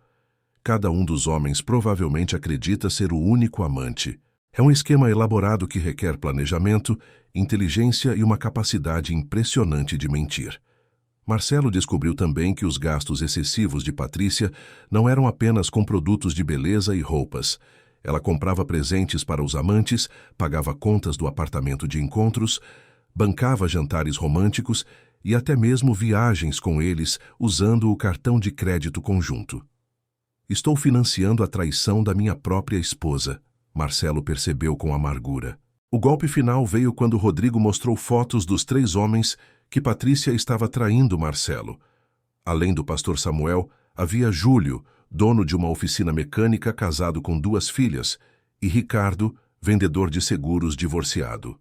Cada um dos homens provavelmente acredita ser o único amante. É um esquema elaborado que requer planejamento, inteligência e uma capacidade impressionante de mentir. Marcelo descobriu também que os gastos excessivos de Patrícia não eram apenas com produtos de beleza e roupas. Ela comprava presentes para os amantes, pagava contas do apartamento de encontros, bancava jantares românticos e até mesmo viagens com eles usando o cartão de crédito conjunto. Estou financiando a traição da minha própria esposa, Marcelo percebeu com amargura. O golpe final veio quando Rodrigo mostrou fotos dos 3 homens que Patrícia estava traindo Marcelo. Além do pastor Samuel, havia Júlio, dono de uma oficina mecânica casado com 2 filhas, e Ricardo, vendedor de seguros divorciado.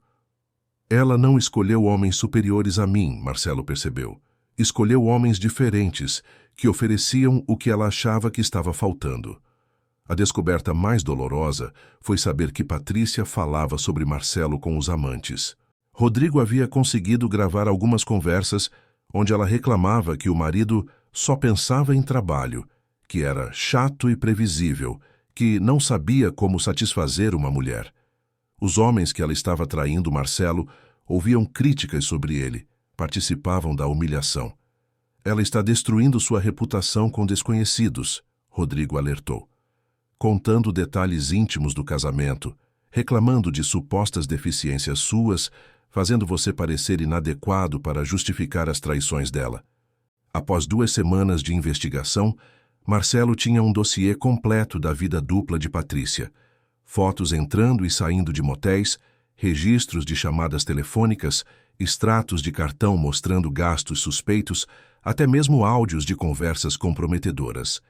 Ela não escolheu homens superiores a mim, Marcelo percebeu. Escolheu homens diferentes, que ofereciam o que ela achava que estava faltando. A descoberta mais dolorosa foi saber que Patrícia falava sobre Marcelo com os amantes. Rodrigo havia conseguido gravar algumas conversas onde ela reclamava que o marido só pensava em trabalho, que era chato e previsível, que não sabia como satisfazer uma mulher. Os homens que ela estava traindo Marcelo ouviam críticas sobre ele, participavam da humilhação. Ela está destruindo sua reputação com desconhecidos, Rodrigo alertou. Contando detalhes íntimos do casamento, reclamando de supostas deficiências suas, fazendo você parecer inadequado para justificar as traições dela. Após 2 semanas de investigação, Marcelo tinha um dossiê completo da vida dupla de Patrícia. Fotos entrando e saindo de motéis, registros de chamadas telefônicas, extratos de cartão mostrando gastos suspeitos, até mesmo áudios de conversas comprometedoras.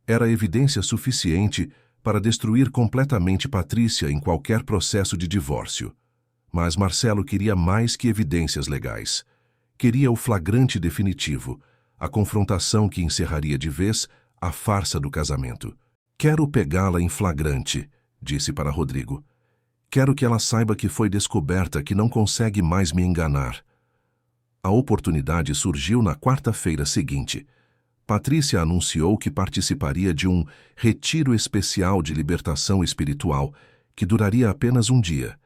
Era evidência suficiente para destruir completamente Patrícia em qualquer processo de divórcio. Mas Marcelo queria mais que evidências legais. Queria o flagrante definitivo, a confrontação que encerraria de vez a farsa do casamento. Quero pegá-la em flagrante, disse para Rodrigo. Quero que ela saiba que foi descoberta, que não consegue mais me enganar. A oportunidade surgiu na quarta-feira seguinte. Patrícia anunciou que participaria de um retiro especial de libertação espiritual que duraria apenas um dia,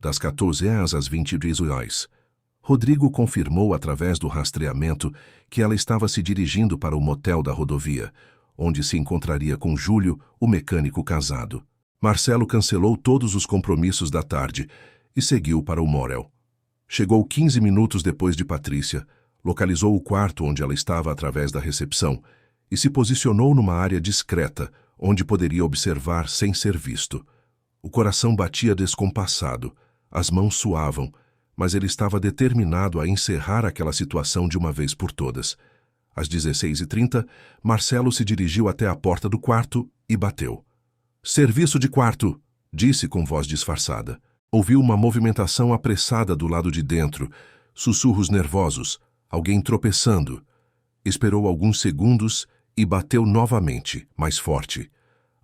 das 14 às 20 horas. Rodrigo confirmou através do rastreamento que ela estava se dirigindo para o motel da rodovia, onde se encontraria com Júlio, o mecânico casado. Marcelo cancelou todos os compromissos da tarde e seguiu para o motel. Chegou 15 minutos depois de Patrícia, localizou o quarto onde ela estava através da recepção e se posicionou numa área discreta, onde poderia observar sem ser visto. O coração batia descompassado, as mãos suavam, mas ele estava determinado a encerrar aquela situação de uma vez por todas. Às 16h30, Marcelo se dirigiu até a porta do quarto e bateu. "Serviço de quarto", disse com voz disfarçada. Ouviu uma movimentação apressada do lado de dentro, sussurros nervosos, alguém tropeçando. Esperou alguns segundos e bateu novamente, mais forte.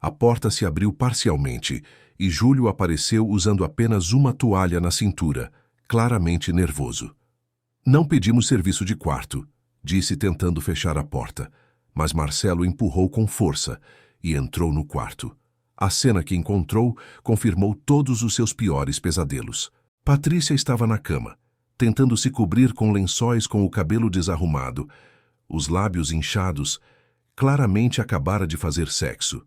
A porta se abriu parcialmente e Júlio apareceu usando apenas uma toalha na cintura, claramente nervoso. "Não pedimos serviço de quarto", disse tentando fechar a porta, mas Marcelo empurrou com força e entrou no quarto. A cena que encontrou confirmou todos os seus piores pesadelos. Patrícia estava na cama, tentando se cobrir com lençóis com o cabelo desarrumado, os lábios inchados, claramente acabara de fazer sexo.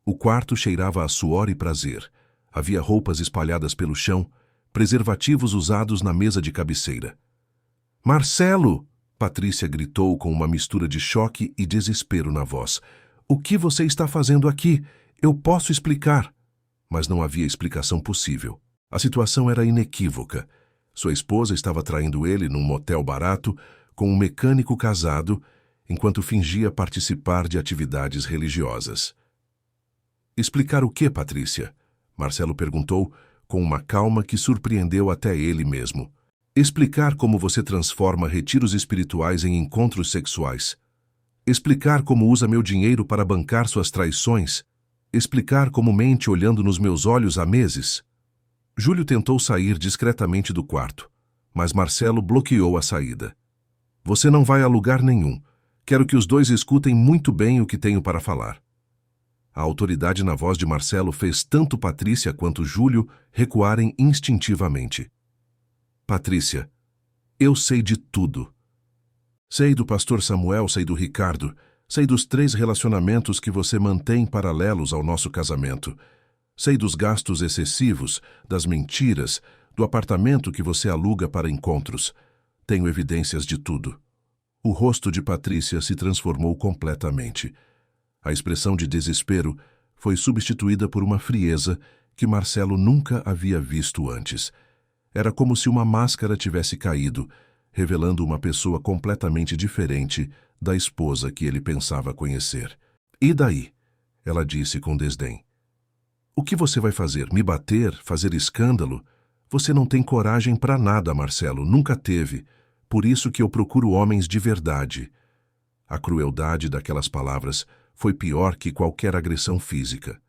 O quarto cheirava a suor e prazer. Havia roupas espalhadas pelo chão, preservativos usados na mesa de cabeceira. "Marcelo!" Patrícia gritou com uma mistura de choque e desespero na voz. "O que você está fazendo aqui? Eu posso explicar." Mas não havia explicação possível. A situação era inequívoca. Sua esposa estava traindo ele num motel barato com um mecânico casado, enquanto fingia participar de atividades religiosas. "Explicar o que, Patrícia?" Marcelo perguntou com uma calma que surpreendeu até ele mesmo. "Explicar como você transforma retiros espirituais em encontros sexuais. Explicar como usa meu dinheiro para bancar suas traições. Explicar como mente olhando nos meus olhos há meses." Júlio tentou sair discretamente do quarto, mas Marcelo bloqueou a saída. "Você não vai a lugar nenhum. Quero que os dois escutem muito bem o que tenho para falar." A autoridade na voz de Marcelo fez tanto Patrícia quanto Júlio recuarem instintivamente. "Patrícia, eu sei de tudo. Sei do pastor Samuel, sei do Ricardo, sei dos 3 relacionamentos que você mantém paralelos ao nosso casamento. Sei dos gastos excessivos, das mentiras, do apartamento que você aluga para encontros. Tenho evidências de tudo." O rosto de Patrícia se transformou completamente. A expressão de desespero foi substituída por uma frieza que Marcelo nunca havia visto antes. Era como se uma máscara tivesse caído, revelando uma pessoa completamente diferente da esposa que ele pensava conhecer. "E daí?" ela disse com desdém. "O que você vai fazer? Me bater? Fazer escândalo? Você não tem coragem para nada, Marcelo, nunca teve. Por isso que eu procuro homens de verdade." A crueldade daquelas palavras foi pior que qualquer agressão física.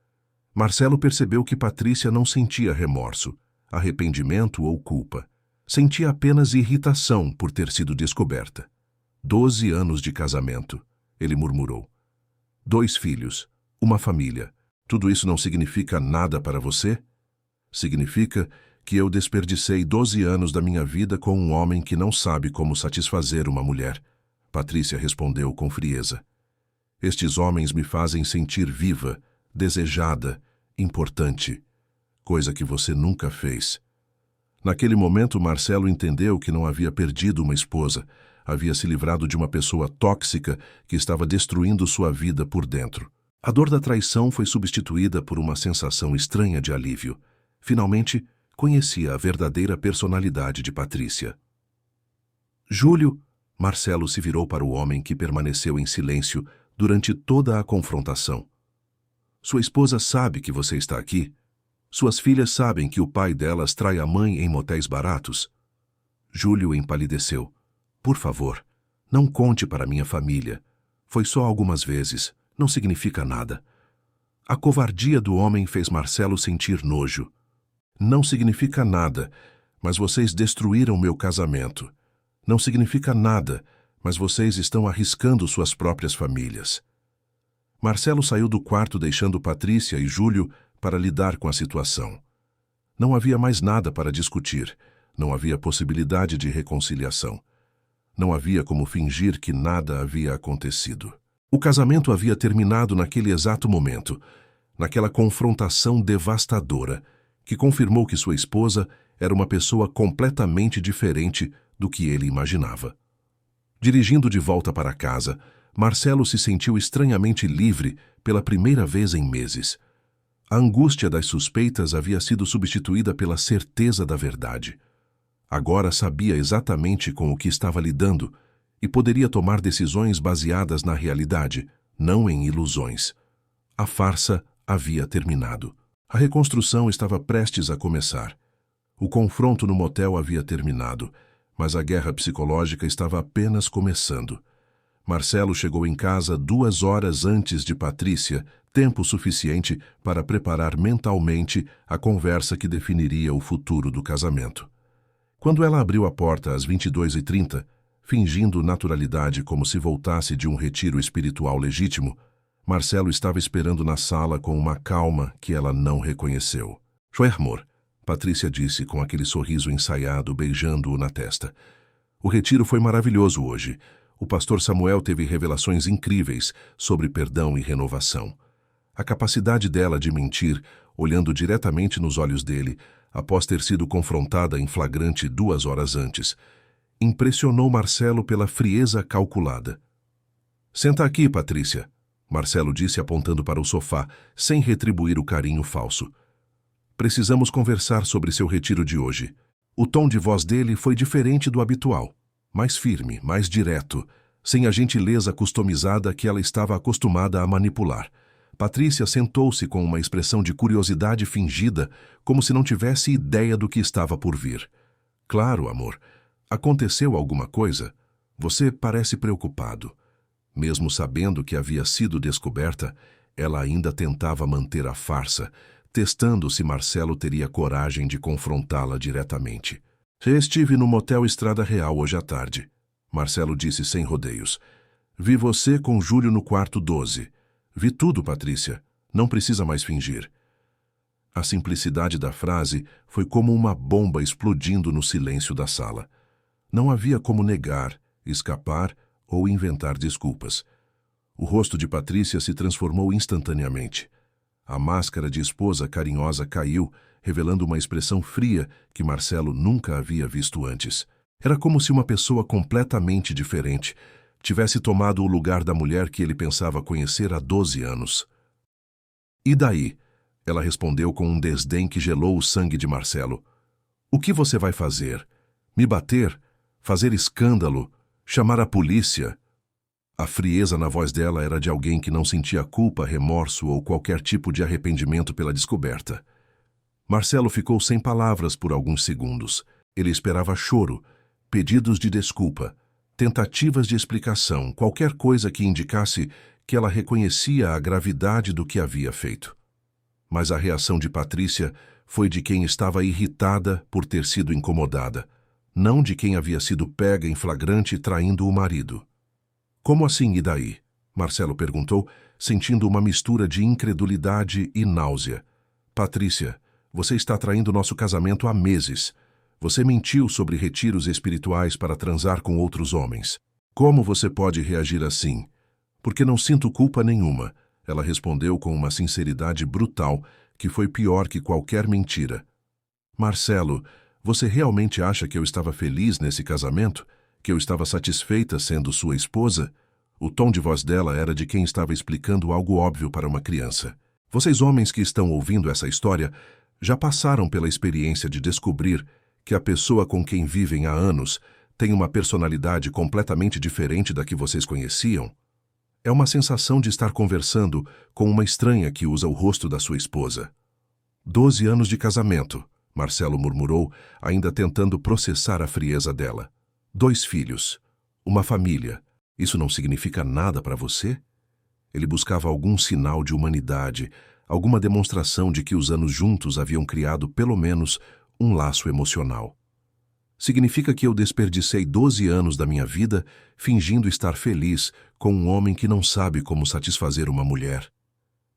Marcelo percebeu que Patrícia não sentia remorso, arrependimento ou culpa. Sentia apenas irritação por ter sido descoberta. 12 anos de casamento, ele murmurou. 2 filhos, uma família. Tudo isso não significa nada para você? Significa que eu desperdicei 12 anos da minha vida com um homem que não sabe como satisfazer uma mulher. Patrícia respondeu com frieza. Estes homens me fazem sentir viva, desejada, importante, coisa que você nunca fez. Naquele momento, Marcelo entendeu que não havia perdido uma esposa, havia se livrado de uma pessoa tóxica que estava destruindo sua vida por dentro. A dor da traição foi substituída por uma sensação estranha de alívio. Finalmente, conhecia a verdadeira personalidade de Patrícia. "Júlio", Marcelo se virou para o homem que permaneceu em silêncio durante toda a confrontação. "Sua esposa sabe que você está aqui? Suas filhas sabem que o pai delas trai a mãe em motéis baratos?" Júlio empalideceu. "Por favor, Não conte para minha família. Foi só algumas vezes. Não significa nada. A covardia do homem fez Marcelo sentir nojo. Não significa nada, mas vocês destruíram meu casamento. Não significa nada, mas vocês estão arriscando suas próprias famílias. Marcelo saiu do quarto deixando Patrícia e Júlio para lidar com a situação. Não havia mais nada para discutir. Não havia possibilidade de reconciliação. Não havia como fingir que nada havia acontecido. O casamento havia terminado naquele exato momento, naquela confrontação devastadora, que confirmou que sua esposa era uma pessoa completamente diferente do que ele imaginava. Dirigindo de volta para casa, Marcelo se sentiu estranhamente livre pela primeira vez em meses. A angústia das suspeitas havia sido substituída pela certeza da verdade. Agora sabia exatamente com o que estava lidando e poderia tomar decisões baseadas na realidade, não em ilusões. A farsa havia terminado. A reconstrução estava prestes a começar. O confronto no motel havia terminado, mas a guerra psicológica estava apenas começando. Marcelo chegou em casa 2 horas antes de Patrícia, tempo suficiente para preparar mentalmente a conversa que definiria o futuro do casamento. Quando ela abriu a porta às 22h30, fingindo naturalidade como se voltasse de um retiro espiritual legítimo, Marcelo estava esperando na sala com uma calma que ela não reconheceu. "Amor", Patrícia disse com aquele sorriso ensaiado, beijando-o na testa. "O retiro foi maravilhoso hoje. O pastor Samuel teve revelações incríveis sobre perdão e renovação. A capacidade dela de mentir, olhando diretamente nos olhos dele, após ter sido confrontada em flagrante 2 horas antes, impressionou Marcelo pela frieza calculada. "Senta aqui, Patrícia", Marcelo disse apontando para o sofá, sem retribuir o carinho falso. "Precisamos conversar sobre seu retiro de hoje." O tom de voz dele foi diferente do habitual, mais firme, mais direto, sem a gentileza customizada que ela estava acostumada a manipular. Patrícia sentou-se com uma expressão de curiosidade fingida, como se não tivesse ideia do que estava por vir. "Claro, amor. Aconteceu alguma coisa? Você parece preocupado." Mesmo sabendo que havia sido descoberta, ela ainda tentava manter a farsa, testando se Marcelo teria coragem de confrontá-la diretamente. "Estive no motel Estrada Real hoje à tarde", Marcelo disse sem rodeios. "Vi você com Júlio no quarto 12. Vi tudo, Patrícia. Não precisa mais fingir." A simplicidade da frase foi como uma bomba explodindo no silêncio da sala. Não havia como negar, escapar ou inventar desculpas. O rosto de Patrícia se transformou instantaneamente. A máscara de esposa carinhosa caiu, revelando uma expressão fria que Marcelo nunca havia visto antes. Era como se uma pessoa completamente diferente tivesse tomado o lugar da mulher que ele pensava conhecer há 12 anos. "E daí?" Ela respondeu com um desdém que gelou o sangue de Marcelo. "O que você vai fazer? Me bater? Fazer escândalo? Chamar a polícia?" A frieza na voz dela era de alguém que não sentia culpa, remorso ou qualquer tipo de arrependimento pela descoberta. Marcelo ficou sem palavras por alguns segundos. Ele esperava choro, pedidos de desculpa, tentativas de explicação, qualquer coisa que indicasse que ela reconhecia a gravidade do que havia feito. Mas a reação de Patrícia foi de quem estava irritada por ter sido incomodada, não de quem havia sido pega em flagrante traindo o marido. "Como assim, e daí?" Marcelo perguntou, sentindo uma mistura de incredulidade e náusea. "Patrícia, você está traindo nosso casamento há meses. Você mentiu sobre retiros espirituais para transar com outros homens. Como você pode reagir assim?" "Porque não sinto culpa nenhuma", ela respondeu com uma sinceridade brutal que foi pior que qualquer mentira. "Marcelo, você realmente acha que eu estava feliz nesse casamento? Que eu estava satisfeita sendo sua esposa?" O tom de voz dela era de quem estava explicando algo óbvio para uma criança. Vocês homens que estão ouvindo essa história já passaram pela experiência de descobrir que a pessoa com quem vivem há anos tem uma personalidade completamente diferente da que vocês conheciam? É uma sensação de estar conversando com uma estranha que usa o rosto da sua esposa. 12 anos de casamento, Marcelo murmurou, ainda tentando processar a frieza dela. 2 filhos. uma família. Isso não significa nada para você? Ele buscava algum sinal de humanidade, alguma demonstração de que os anos juntos haviam criado pelo menos um laço emocional. Significa que eu desperdicei 12 anos da minha vida fingindo estar feliz com um homem que não sabe como satisfazer uma mulher.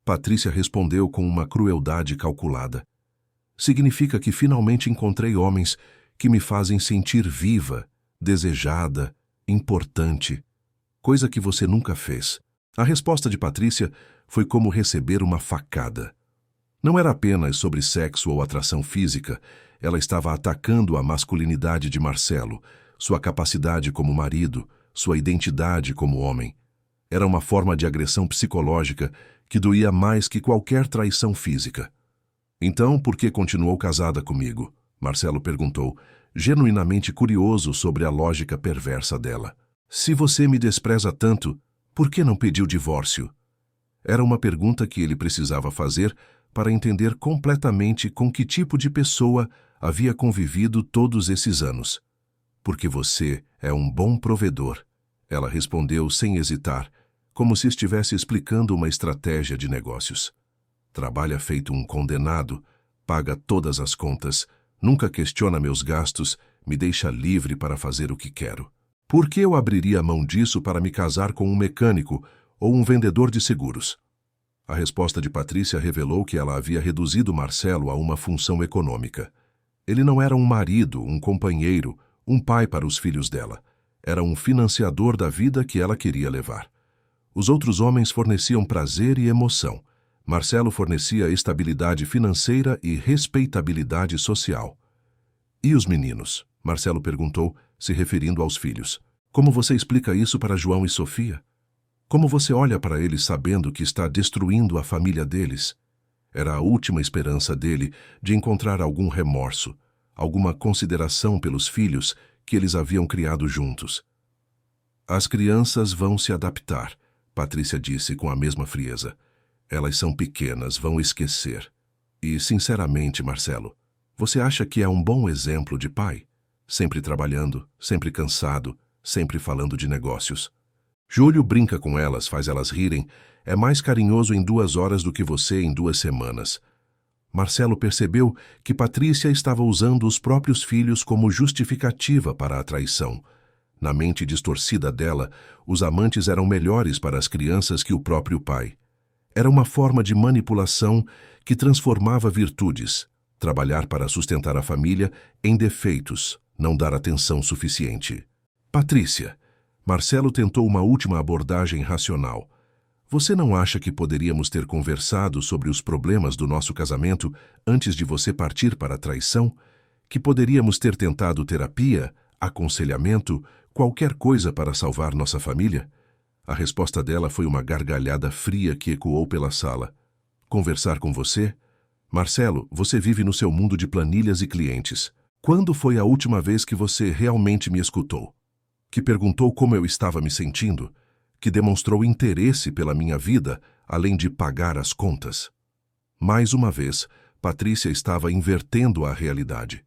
Patrícia respondeu com uma crueldade calculada. Significa que finalmente encontrei homens que me fazem sentir viva, desejada, importante, coisa que você nunca fez. A resposta de Patrícia foi como receber uma facada. Não era apenas sobre sexo ou atração física, ela estava atacando a masculinidade de Marcelo, sua capacidade como marido, sua identidade como homem. Era uma forma de agressão psicológica que doía mais que qualquer traição física. Então, por que continuou casada comigo? Marcelo perguntou, genuinamente curioso sobre a lógica perversa dela. Se você me despreza tanto, por que não pediu divórcio? Era uma pergunta que ele precisava fazer para entender completamente com que tipo de pessoa havia convivido todos esses anos. Porque você é um bom provedor, ela respondeu sem hesitar, como se estivesse explicando uma estratégia de negócios. Trabalha feito um condenado, paga todas as contas, nunca questiona meus gastos, me deixa livre para fazer o que quero. Por que eu abriria mão disso para me casar com um mecânico ou um vendedor de seguros? A resposta de Patrícia revelou que ela havia reduzido Marcelo a uma função econômica. Ele não era um marido, um companheiro, um pai para os filhos dela. Era um financiador da vida que ela queria levar. Os outros homens forneciam prazer e emoção. Marcelo fornecia estabilidade financeira e respeitabilidade social. E os meninos? Marcelo perguntou, se referindo aos filhos. Como você explica isso para João e Sofia? Como você olha para eles sabendo que está destruindo a família deles? Era a última esperança dele de encontrar algum remorso, alguma consideração pelos filhos que eles haviam criado juntos. As crianças vão se adaptar, Patrícia disse com a mesma frieza. Elas são pequenas, vão esquecer. E, sinceramente, Marcelo, você acha que é um bom exemplo de pai? Sempre trabalhando, sempre cansado, sempre falando de negócios. Júlio brinca com elas, faz elas rirem, é mais carinhoso em 2 horas do que você em 2 semanas. Marcelo percebeu que Patrícia estava usando os próprios filhos como justificativa para a traição. Na mente distorcida dela, os amantes eram melhores para as crianças que o próprio pai. Era uma forma de manipulação que transformava virtudes, trabalhar para sustentar a família, em defeitos, não dar atenção suficiente. Patrícia, Marcelo tentou uma última abordagem racional. Você não acha que poderíamos ter conversado sobre os problemas do nosso casamento antes de você partir para a traição? Que poderíamos ter tentado terapia, aconselhamento, qualquer coisa para salvar nossa família? A resposta dela foi uma gargalhada fria que ecoou pela sala. Conversar com você? Marcelo, você vive no seu mundo de planilhas e clientes. Quando foi a última vez que você realmente me escutou? Que perguntou como eu estava me sentindo? Que demonstrou interesse pela minha vida, além de pagar as contas? Mais uma vez, Patrícia estava invertendo a realidade.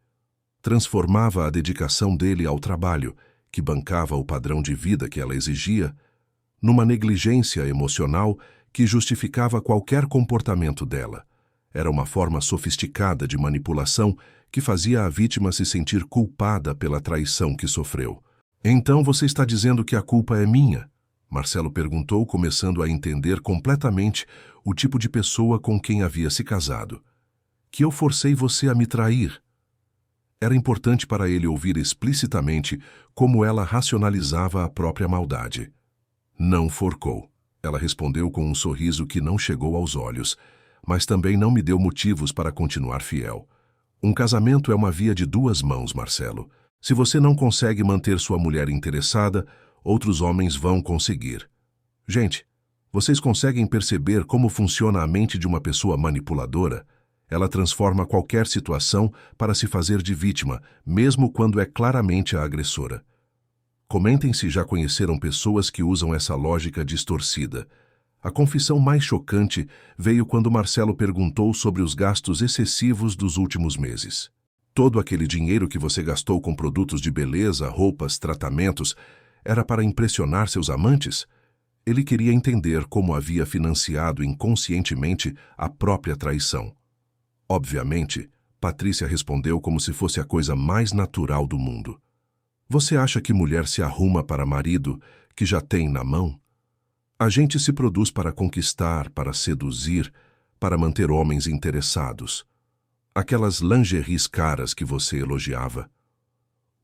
Transformava a dedicação dele ao trabalho, que bancava o padrão de vida que ela exigia, numa negligência emocional que justificava qualquer comportamento dela. Era uma forma sofisticada de manipulação que fazia a vítima se sentir culpada pela traição que sofreu. Então você está dizendo que a culpa é minha? Marcelo perguntou, começando a entender completamente o tipo de pessoa com quem havia se casado. Que eu forcei você a me trair. Era importante para ele ouvir explicitamente como ela racionalizava a própria maldade. Não forcou. Ela respondeu com um sorriso que não chegou aos olhos, mas também não me deu motivos para continuar fiel. Um casamento é uma via de 2 mãos, Marcelo. Se você não consegue manter sua mulher interessada, outros homens vão conseguir. Gente, vocês conseguem perceber como funciona a mente de uma pessoa manipuladora? Ela transforma qualquer situação para se fazer de vítima, mesmo quando é claramente a agressora. Comentem se já conheceram pessoas que usam essa lógica distorcida. A confissão mais chocante veio quando Marcelo perguntou sobre os gastos excessivos dos últimos meses. Todo aquele dinheiro que você gastou com produtos de beleza, roupas, tratamentos, era para impressionar seus amantes? Ele queria entender como havia financiado inconscientemente a própria traição. Obviamente, Patrícia respondeu como se fosse a coisa mais natural do mundo. Você acha que mulher se arruma para marido que já tem na mão? A gente se produz para conquistar, para seduzir, para manter homens interessados. Aquelas lingeries caras que você elogiava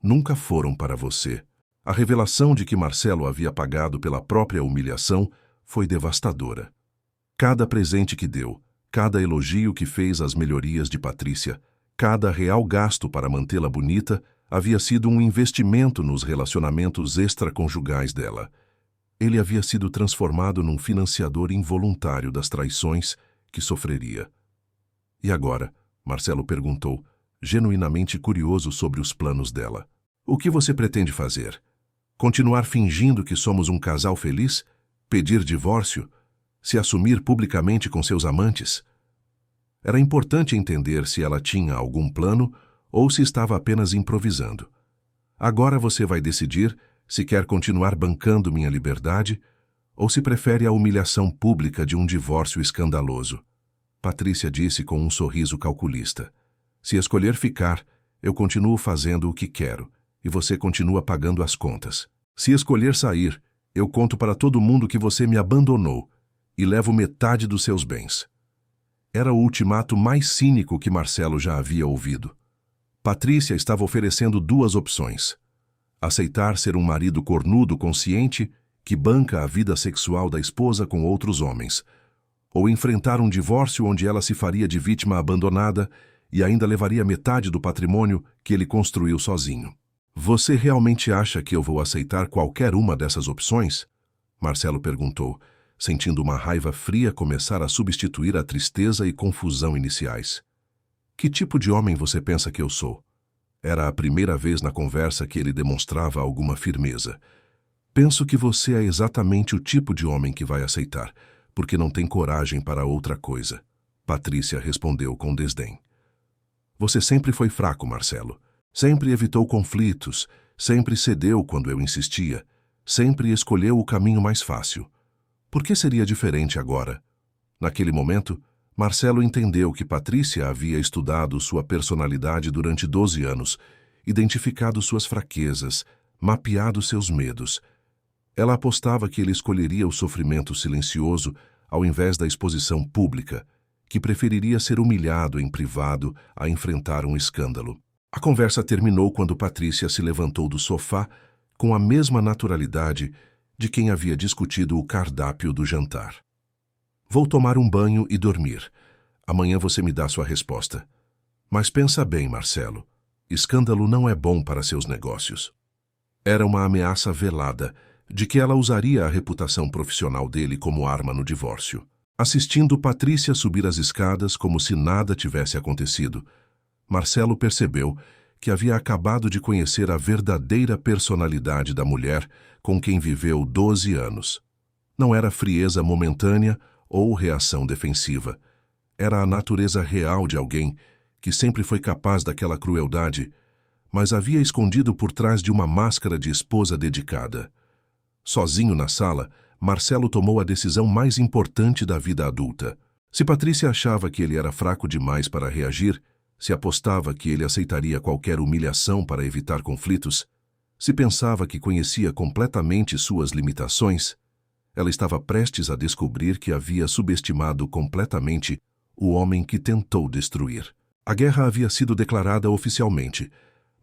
nunca foram para você. A revelação de que Marcelo havia pagado pela própria humilhação foi devastadora. Cada presente que deu, cada elogio que fez às melhorias de Patrícia, cada real gasto para mantê-la bonita, havia sido um investimento nos relacionamentos extraconjugais dela. Ele havia sido transformado num financiador involuntário das traições que sofreria. E agora? Marcelo perguntou, genuinamente curioso sobre os planos dela. O que você pretende fazer? Continuar fingindo que somos um casal feliz? Pedir divórcio? Se assumir publicamente com seus amantes? Era importante entender se ela tinha algum plano ou se estava apenas improvisando. Agora você vai decidir se quer continuar bancando minha liberdade ou se prefere a humilhação pública de um divórcio escandaloso. Patrícia disse com um sorriso calculista. Se escolher ficar, eu continuo fazendo o que quero e você continua pagando as contas. Se escolher sair, eu conto para todo mundo que você me abandonou e levo metade dos seus bens. Era o ultimato mais cínico que Marcelo já havia ouvido. Patrícia estava oferecendo duas opções: aceitar ser um marido cornudo consciente que banca a vida sexual da esposa com outros homens, ou enfrentar um divórcio onde ela se faria de vítima abandonada e ainda levaria metade do patrimônio que ele construiu sozinho. Você realmente acha que eu vou aceitar qualquer uma dessas opções? Marcelo perguntou, sentindo uma raiva fria começar a substituir a tristeza e confusão iniciais. Que tipo de homem você pensa que eu sou? Era a primeira vez na conversa que ele demonstrava alguma firmeza. Penso que você é exatamente o tipo de homem que vai aceitar, porque não tem coragem para outra coisa. Patrícia respondeu com desdém. Você sempre foi fraco, Marcelo. Sempre evitou conflitos, sempre cedeu quando eu insistia, sempre escolheu o caminho mais fácil. Por que seria diferente agora? Naquele momento, Marcelo entendeu que Patrícia havia estudado sua personalidade durante 12 anos, identificado suas fraquezas, mapeado seus medos. Ela apostava que ele escolheria o sofrimento silencioso ao invés da exposição pública, que preferiria ser humilhado em privado a enfrentar um escândalo. A conversa terminou quando Patrícia se levantou do sofá com a mesma naturalidade de quem havia discutido o cardápio do jantar. Vou tomar um banho e dormir. Amanhã você me dá sua resposta. Mas pensa bem, Marcelo. Escândalo não é bom para seus negócios. Era uma ameaça velada de que ela usaria a reputação profissional dele como arma no divórcio. Assistindo Patrícia subir as escadas como se nada tivesse acontecido, Marcelo percebeu que havia acabado de conhecer a verdadeira personalidade da mulher com quem viveu 12 anos. Não era frieza momentânea ou reação defensiva. Era a natureza real de alguém que sempre foi capaz daquela crueldade, mas havia escondido por trás de uma máscara de esposa dedicada. Sozinho na sala, Marcelo tomou a decisão mais importante da vida adulta. Se Patrícia achava que ele era fraco demais para reagir, se apostava que ele aceitaria qualquer humilhação para evitar conflitos, se pensava que conhecia completamente suas limitações, ela estava prestes a descobrir que havia subestimado completamente o homem que tentou destruir. A guerra havia sido declarada oficialmente,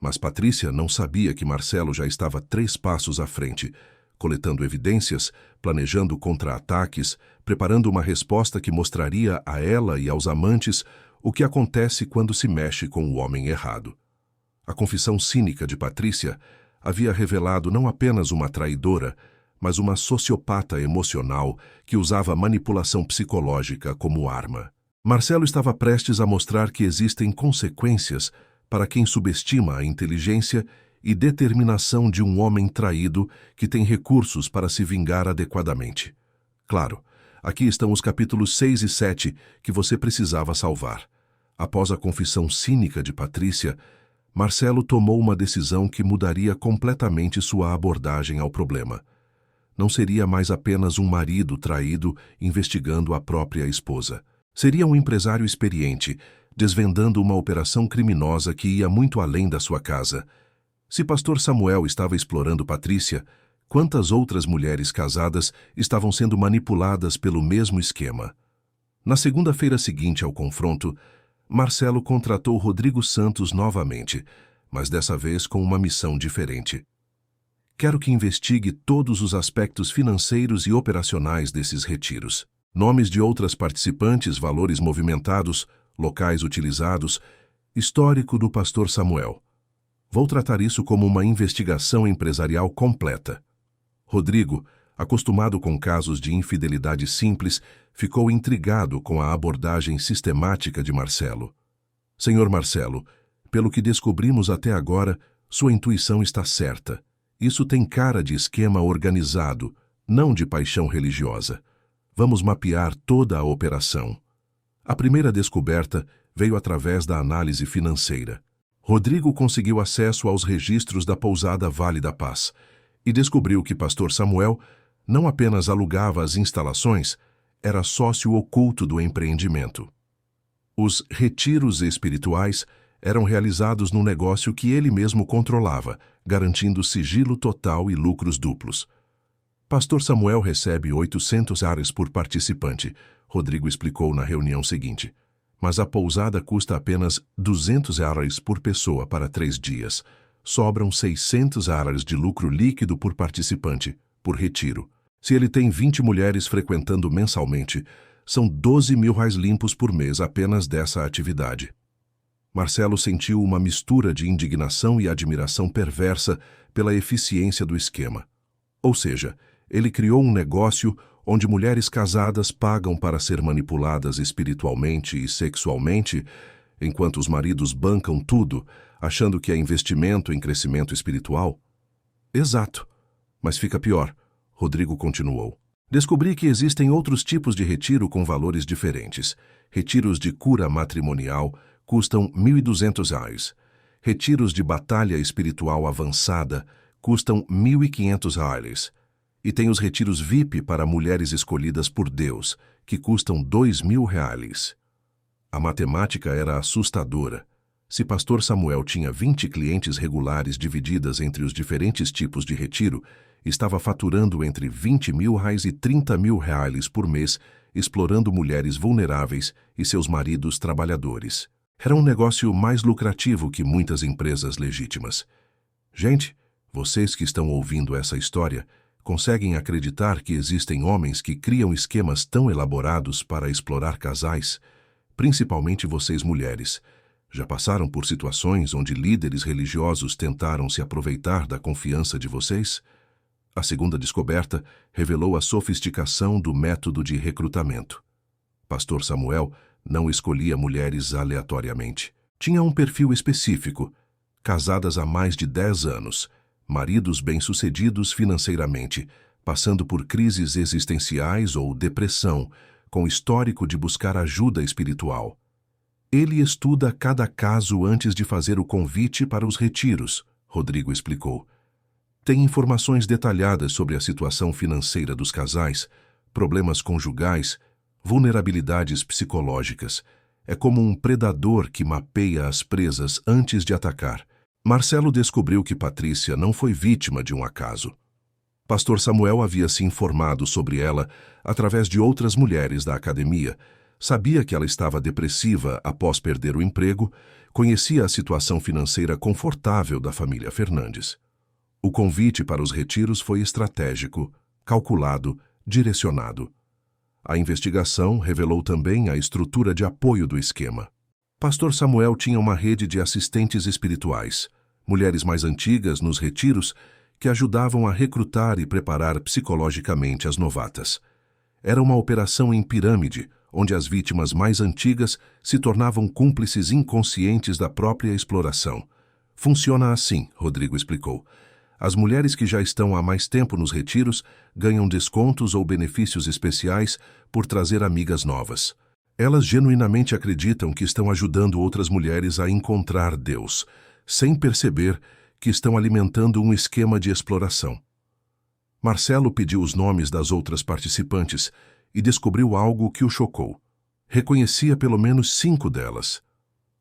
mas Patrícia não sabia que Marcelo já estava 3 passos à frente, coletando evidências, planejando contra-ataques, preparando uma resposta que mostraria a ela e aos amantes o que acontece quando se mexe com o homem errado. A confissão cínica de Patrícia havia revelado não apenas uma traidora, mas uma sociopata emocional que usava manipulação psicológica como arma. Marcelo estava prestes a mostrar que existem consequências para quem subestima a inteligência e determinação de um homem traído que tem recursos para se vingar adequadamente. Claro, aqui estão os capítulos 6 e 7 que você precisava salvar. Após a confissão cínica de Patrícia, Marcelo tomou uma decisão que mudaria completamente sua abordagem ao problema. Não seria mais apenas um marido traído investigando a própria esposa. Seria um empresário experiente, desvendando uma operação criminosa que ia muito além da sua casa. Se pastor Samuel estava explorando Patrícia, quantas outras mulheres casadas estavam sendo manipuladas pelo mesmo esquema? Na segunda-feira seguinte ao confronto, Marcelo contratou Rodrigo Santos novamente, mas dessa vez com uma missão diferente. Quero que investigue todos os aspectos financeiros e operacionais desses retiros. Nomes de outras participantes, valores movimentados, locais utilizados, histórico do pastor Samuel. Vou tratar isso como uma investigação empresarial completa. Rodrigo, acostumado com casos de infidelidade simples, ficou intrigado com a abordagem sistemática de Marcelo. Senhor Marcelo, pelo que descobrimos até agora, sua intuição está certa. Isso tem cara de esquema organizado, não de paixão religiosa. Vamos mapear toda a operação. A primeira descoberta veio através da análise financeira. Rodrigo conseguiu acesso aos registros da pousada Vale da Paz e descobriu que pastor Samuel não apenas alugava as instalações, era sócio oculto do empreendimento. Os retiros espirituais eram realizados num negócio que ele mesmo controlava, garantindo sigilo total e lucros duplos. Pastor Samuel recebe R$ 800 por participante, Rodrigo explicou na reunião seguinte. Mas a pousada custa apenas R$ 200 por pessoa para 3 dias. Sobram R$ 600 de lucro líquido por participante, por retiro. Se ele tem 20 mulheres frequentando mensalmente, são R$ 12.000 limpos por mês apenas dessa atividade. Marcelo sentiu uma mistura de indignação e admiração perversa pela eficiência do esquema. Ou seja, ele criou um negócio onde mulheres casadas pagam para ser manipuladas espiritualmente e sexualmente, enquanto os maridos bancam tudo, achando que é investimento em crescimento espiritual? Exato. Mas fica pior. Rodrigo continuou. Descobri que existem outros tipos de retiro com valores diferentes. Retiros de cura matrimonial custam R$ 1.200. Retiros de batalha espiritual avançada custam R$ 1.500. E tem os retiros VIP para mulheres escolhidas por Deus, que custam R$ 2.000. A matemática era assustadora. Se pastor Samuel tinha 20 clientes regulares divididas entre os diferentes tipos de retiro, estava faturando entre R$ 20.000 e R$ 30.000 por mês, explorando mulheres vulneráveis e seus maridos trabalhadores. Era um negócio mais lucrativo que muitas empresas legítimas. Gente, vocês que estão ouvindo essa história, conseguem acreditar que existem homens que criam esquemas tão elaborados para explorar casais? Principalmente vocês mulheres. Já passaram por situações onde líderes religiosos tentaram se aproveitar da confiança de vocês? A segunda descoberta revelou a sofisticação do método de recrutamento. Pastor Samuel não escolhia mulheres aleatoriamente. Tinha um perfil específico, casadas há mais de 10 anos, maridos bem-sucedidos financeiramente, passando por crises existenciais ou depressão, com histórico de buscar ajuda espiritual. Ele estuda cada caso antes de fazer o convite para os retiros, Rodrigo explicou. Tem informações detalhadas sobre a situação financeira dos casais, problemas conjugais, vulnerabilidades psicológicas. É como um predador que mapeia as presas antes de atacar. Marcelo descobriu que Patrícia não foi vítima de um acaso. Pastor Samuel havia se informado sobre ela através de outras mulheres da academia, sabia que ela estava depressiva após perder o emprego, conhecia a situação financeira confortável da família Fernandes. O convite para os retiros foi estratégico, calculado, direcionado. A investigação revelou também a estrutura de apoio do esquema. Pastor Samuel tinha uma rede de assistentes espirituais, mulheres mais antigas nos retiros, que ajudavam a recrutar e preparar psicologicamente as novatas. Era uma operação em pirâmide, onde as vítimas mais antigas se tornavam cúmplices inconscientes da própria exploração. Funciona assim, Rodrigo explicou. As mulheres que já estão há mais tempo nos retiros ganham descontos ou benefícios especiais por trazer amigas novas. Elas genuinamente acreditam que estão ajudando outras mulheres a encontrar Deus. sem perceber que estão alimentando um esquema de exploração. Marcelo pediu os nomes das outras participantes e descobriu algo que o chocou. Reconhecia pelo menos 5 delas.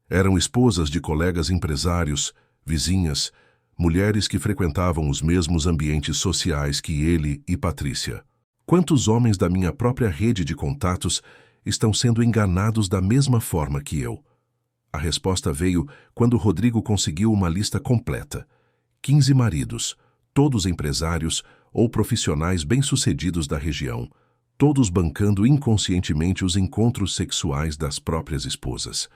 Eram esposas de colegas empresários, vizinhas, mulheres que frequentavam os mesmos ambientes sociais que ele e Patrícia. Quantos homens da minha própria rede de contatos estão sendo enganados da mesma forma que eu? A resposta veio quando Rodrigo conseguiu uma lista completa. 15 maridos, todos empresários ou profissionais bem-sucedidos da região, todos bancando inconscientemente os encontros sexuais das próprias esposas.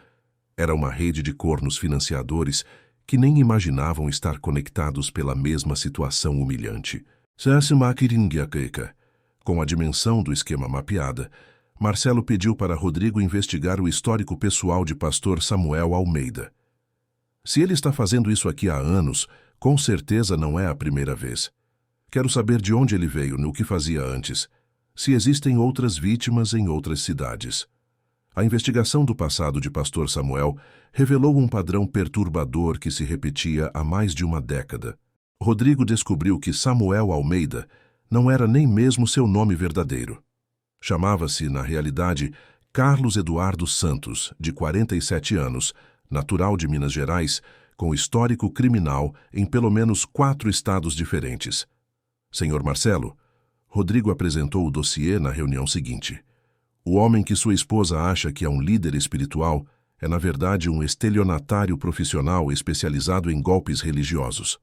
Era uma rede de cornos financiadores que nem imaginavam estar conectados pela mesma situação humilhante. Com a dimensão do esquema mapeada, Marcelo pediu para Rodrigo investigar o histórico pessoal de pastor Samuel Almeida. Se ele está fazendo isso aqui há anos, com certeza não é a primeira vez. Quero saber de onde ele veio, no que fazia antes, se existem outras vítimas em outras cidades. A investigação do passado de pastor Samuel revelou um padrão perturbador que se repetia há mais de uma década. Rodrigo descobriu que Samuel Almeida não era nem mesmo seu nome verdadeiro. Chamava-se, na realidade, Carlos Eduardo Santos, de 47 anos, natural de Minas Gerais, com histórico criminal em pelo menos 4 estados diferentes. Senhor Marcelo, Rodrigo apresentou o dossiê na reunião seguinte. O homem que sua esposa acha que é um líder espiritual é, na verdade, um estelionatário profissional especializado em golpes religiosos.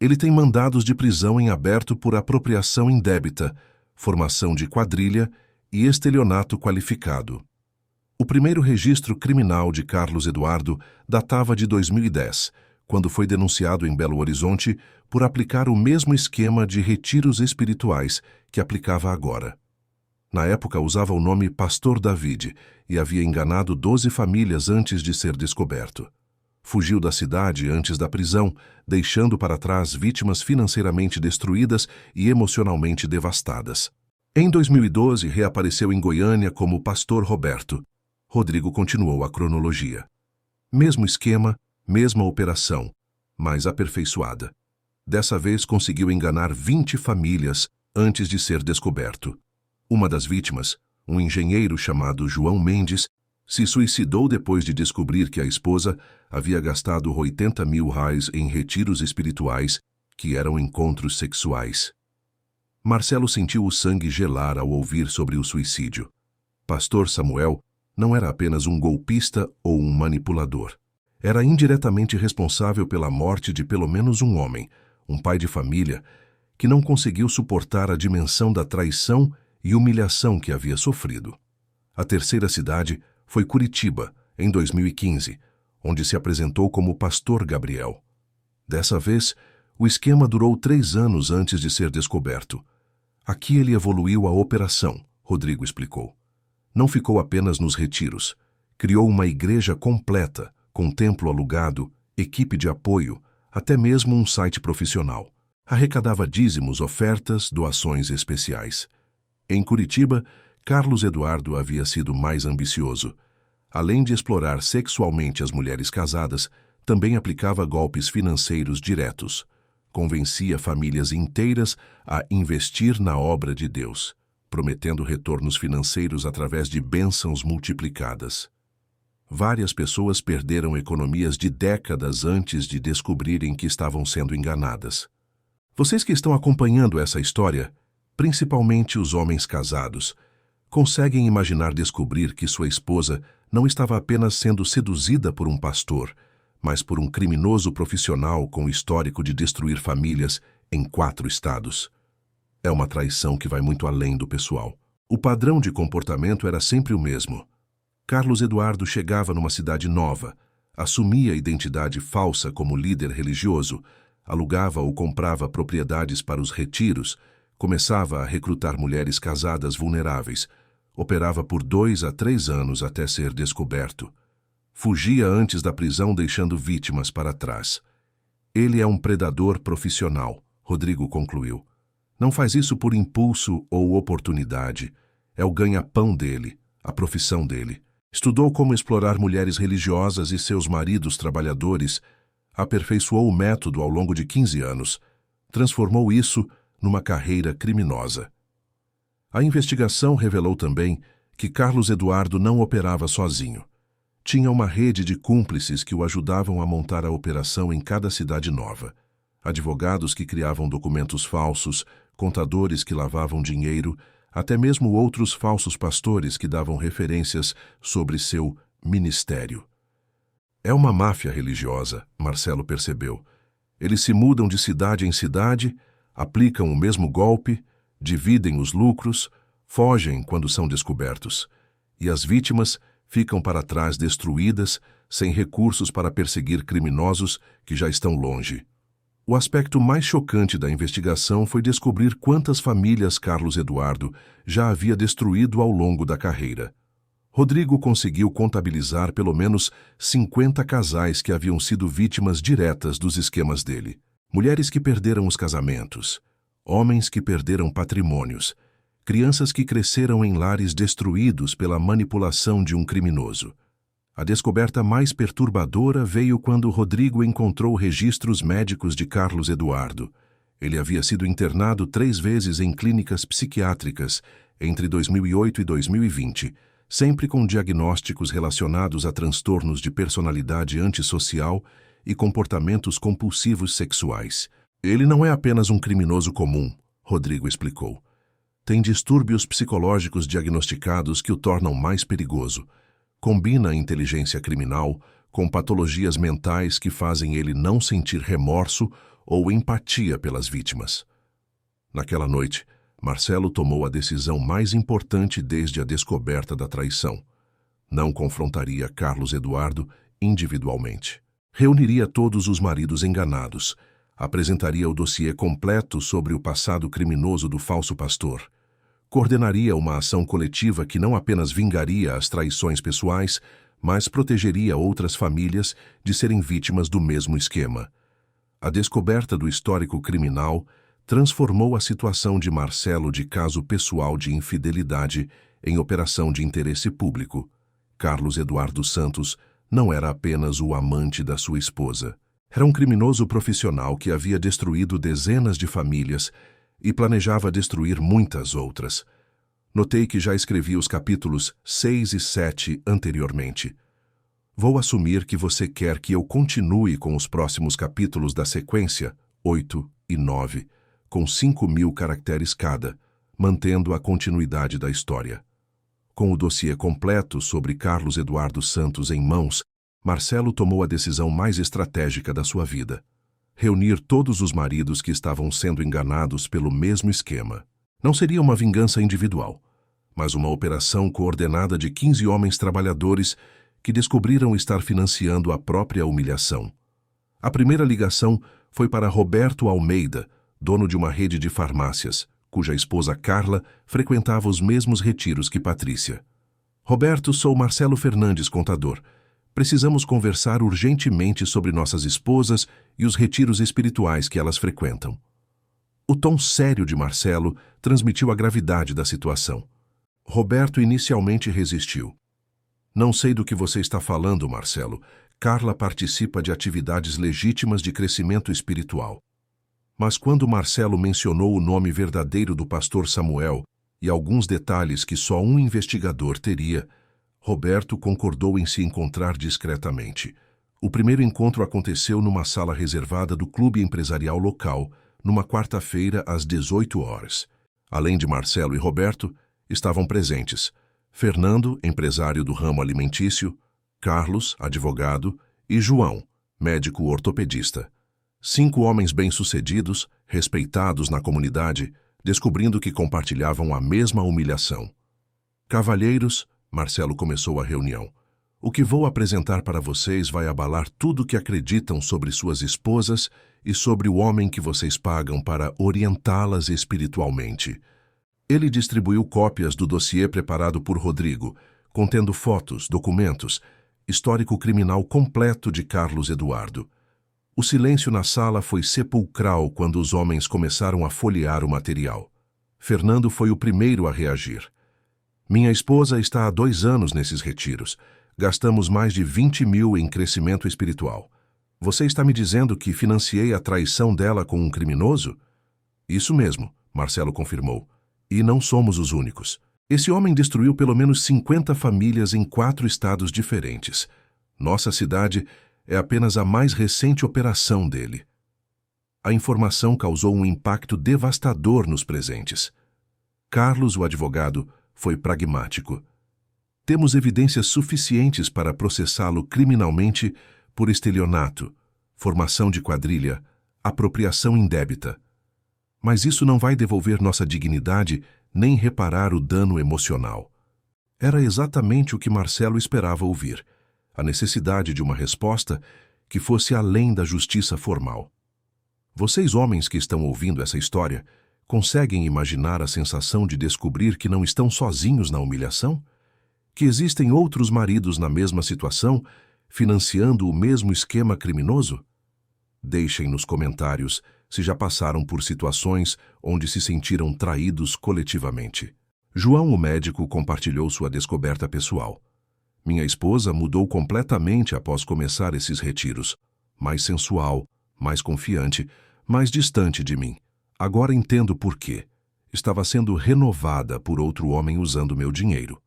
Ele tem mandados de prisão em aberto por apropriação indébita, formação de quadrilha e estelionato qualificado. O primeiro registro criminal de Carlos Eduardo datava de 2010, quando foi denunciado em Belo Horizonte por aplicar o mesmo esquema de retiros espirituais que aplicava agora. Na época usava o nome Pastor David e havia enganado 12 famílias antes de ser descoberto. Fugiu da cidade antes da prisão, deixando para trás vítimas financeiramente destruídas e emocionalmente devastadas. Em 2012, reapareceu em Goiânia como Pastor Roberto. Rodrigo continuou a cronologia. Mesmo esquema, mesma operação, mais aperfeiçoada. Dessa vez conseguiu enganar 20 famílias antes de ser descoberto. Uma das vítimas, um engenheiro chamado João Mendes, se suicidou depois de descobrir que a esposa havia gastado R$80 mil em retiros espirituais, que eram encontros sexuais. Marcelo sentiu o sangue gelar ao ouvir sobre o suicídio. Pastor Samuel não era apenas um golpista ou um manipulador. Era indiretamente responsável pela morte de pelo menos um homem, um pai de família, que não conseguiu suportar a dimensão da traição e humilhação que havia sofrido. A terceira cidade foi Curitiba, em 2015, onde se apresentou como Pastor Gabriel. Dessa vez, o esquema durou 3 anos antes de ser descoberto. Aqui ele evoluiu a operação, Rodrigo explicou. Não ficou apenas nos retiros. Criou uma igreja completa, com templo alugado, equipe de apoio, até mesmo um site profissional. Arrecadava dízimos, ofertas, doações especiais. Em Curitiba, Carlos Eduardo havia sido mais ambicioso. Além de explorar sexualmente as mulheres casadas, também aplicava golpes financeiros diretos. Convencia famílias inteiras a investir na obra de Deus, prometendo retornos financeiros através de bênçãos multiplicadas. Várias pessoas perderam economias de décadas antes de descobrirem que estavam sendo enganadas. Vocês que estão acompanhando essa história, principalmente os homens casados, conseguem imaginar descobrir que sua esposa não estava apenas sendo seduzida por um pastor, mas por um criminoso profissional com histórico de destruir famílias em 4 estados. É uma traição que vai muito além do pessoal. O padrão de comportamento era sempre o mesmo. Carlos Eduardo chegava numa cidade nova, assumia identidade falsa como líder religioso, alugava ou comprava propriedades para os retiros, começava a recrutar mulheres casadas vulneráveis, operava por 2 a 3 anos até ser descoberto. Fugia antes da prisão deixando vítimas para trás. Ele é um predador profissional, Rodrigo concluiu. Não faz isso por impulso ou oportunidade. É o ganha-pão dele, a profissão dele. Estudou como explorar mulheres religiosas e seus maridos trabalhadores, aperfeiçoou o método ao longo de 15 anos, transformou isso numa carreira criminosa. A investigação revelou também que Carlos Eduardo não operava sozinho. Tinha uma rede de cúmplices que o ajudavam a montar a operação em cada cidade nova. Advogados que criavam documentos falsos, contadores que lavavam dinheiro, até mesmo outros falsos pastores que davam referências sobre seu ministério. É uma máfia religiosa, Marcelo percebeu. Eles se mudam de cidade em cidade, aplicam o mesmo golpe, dividem os lucros, fogem quando são descobertos. E as vítimas ficam para trás destruídas, sem recursos para perseguir criminosos que já estão longe. O aspecto mais chocante da investigação foi descobrir quantas famílias Carlos Eduardo já havia destruído ao longo da carreira. Rodrigo conseguiu contabilizar pelo menos 50 casais que haviam sido vítimas diretas dos esquemas dele. Mulheres que perderam os casamentos, homens que perderam patrimônios, crianças que cresceram em lares destruídos pela manipulação de um criminoso. A descoberta mais perturbadora veio quando Rodrigo encontrou registros médicos de Carlos Eduardo. Ele havia sido internado 3 vezes em clínicas psiquiátricas entre 2008 e 2020, sempre com diagnósticos relacionados a transtornos de personalidade antissocial e comportamentos compulsivos sexuais. Ele não é apenas um criminoso comum, Rodrigo explicou. Tem distúrbios psicológicos diagnosticados que o tornam mais perigoso. Combina a inteligência criminal com patologias mentais que fazem ele não sentir remorso ou empatia pelas vítimas. Naquela noite, Marcelo tomou a decisão mais importante desde a descoberta da traição. Não confrontaria Carlos Eduardo individualmente. Reuniria todos os maridos enganados, apresentaria o dossiê completo sobre o passado criminoso do falso pastor, coordenaria uma ação coletiva que não apenas vingaria as traições pessoais, mas protegeria outras famílias de serem vítimas do mesmo esquema. A descoberta do histórico criminal transformou a situação de Marcelo de caso pessoal de infidelidade em operação de interesse público. Carlos Eduardo Santos não era apenas o amante da sua esposa. Era um criminoso profissional que havia destruído dezenas de famílias e planejava destruir muitas outras. Notei que já escrevi os capítulos 6 e 7 anteriormente. Vou assumir que você quer que eu continue com os próximos capítulos da sequência, 8 e 9, com 5.000 caracteres cada, mantendo a continuidade da história. Com o dossiê completo sobre Carlos Eduardo Santos em mãos, Marcelo tomou a decisão mais estratégica da sua vida: reunir todos os maridos que estavam sendo enganados pelo mesmo esquema. Não seria uma vingança individual, mas uma operação coordenada de 15 homens trabalhadores que descobriram estar financiando a própria humilhação. A primeira ligação foi para Roberto Almeida, dono de uma rede de farmácias, cuja esposa Carla frequentava os mesmos retiros que Patrícia. Roberto, sou Marcelo Fernandes, contador. Precisamos conversar urgentemente sobre nossas esposas e os retiros espirituais que elas frequentam. O tom sério de Marcelo transmitiu a gravidade da situação. Roberto inicialmente resistiu. Não sei do que você está falando, Marcelo. Carla participa de atividades legítimas de crescimento espiritual. Mas quando Marcelo mencionou o nome verdadeiro do pastor Samuel e alguns detalhes que só um investigador teria, Roberto concordou em se encontrar discretamente. O primeiro encontro aconteceu numa sala reservada do clube empresarial local, numa quarta-feira às 18 horas. Além de Marcelo e Roberto, estavam presentes Fernando, empresário do ramo alimentício, Carlos, advogado, e João, médico ortopedista. 5 homens bem-sucedidos, respeitados na comunidade, descobrindo que compartilhavam a mesma humilhação. Cavalheiros, Marcelo começou a reunião. O que vou apresentar para vocês vai abalar tudo o que acreditam sobre suas esposas e sobre o homem que vocês pagam para orientá-las espiritualmente. Ele distribuiu cópias do dossiê preparado por Rodrigo, contendo fotos, documentos, histórico criminal completo de Carlos Eduardo. O silêncio na sala foi sepulcral quando os homens começaram a folhear o material. Fernando foi o primeiro a reagir. Minha esposa está há 2 anos nesses retiros. Gastamos mais de 20.000 em crescimento espiritual. Você está me dizendo que financiei a traição dela com um criminoso? Isso mesmo, Marcelo confirmou. E não somos os únicos. Esse homem destruiu pelo menos 50 famílias em 4 estados diferentes. Nossa cidade é apenas a mais recente operação dele. A informação causou um impacto devastador nos presentes. Carlos, o advogado, foi pragmático. Temos evidências suficientes para processá-lo criminalmente por estelionato, formação de quadrilha, apropriação indébita. Mas isso não vai devolver nossa dignidade nem reparar o dano emocional. Era exatamente o que Marcelo esperava ouvir, a necessidade de uma resposta que fosse além da justiça formal. Vocês, homens que estão ouvindo essa história, conseguem imaginar a sensação de descobrir que não estão sozinhos na humilhação? Que existem outros maridos na mesma situação, financiando o mesmo esquema criminoso? Deixem nos comentários se já passaram por situações onde se sentiram traídos coletivamente. João, o médico, compartilhou sua descoberta pessoal. Minha esposa mudou completamente após começar esses retiros. Mais sensual, mais confiante, mais distante de mim. Agora entendo por quê. Estava sendo renovada por outro homem usando meu dinheiro.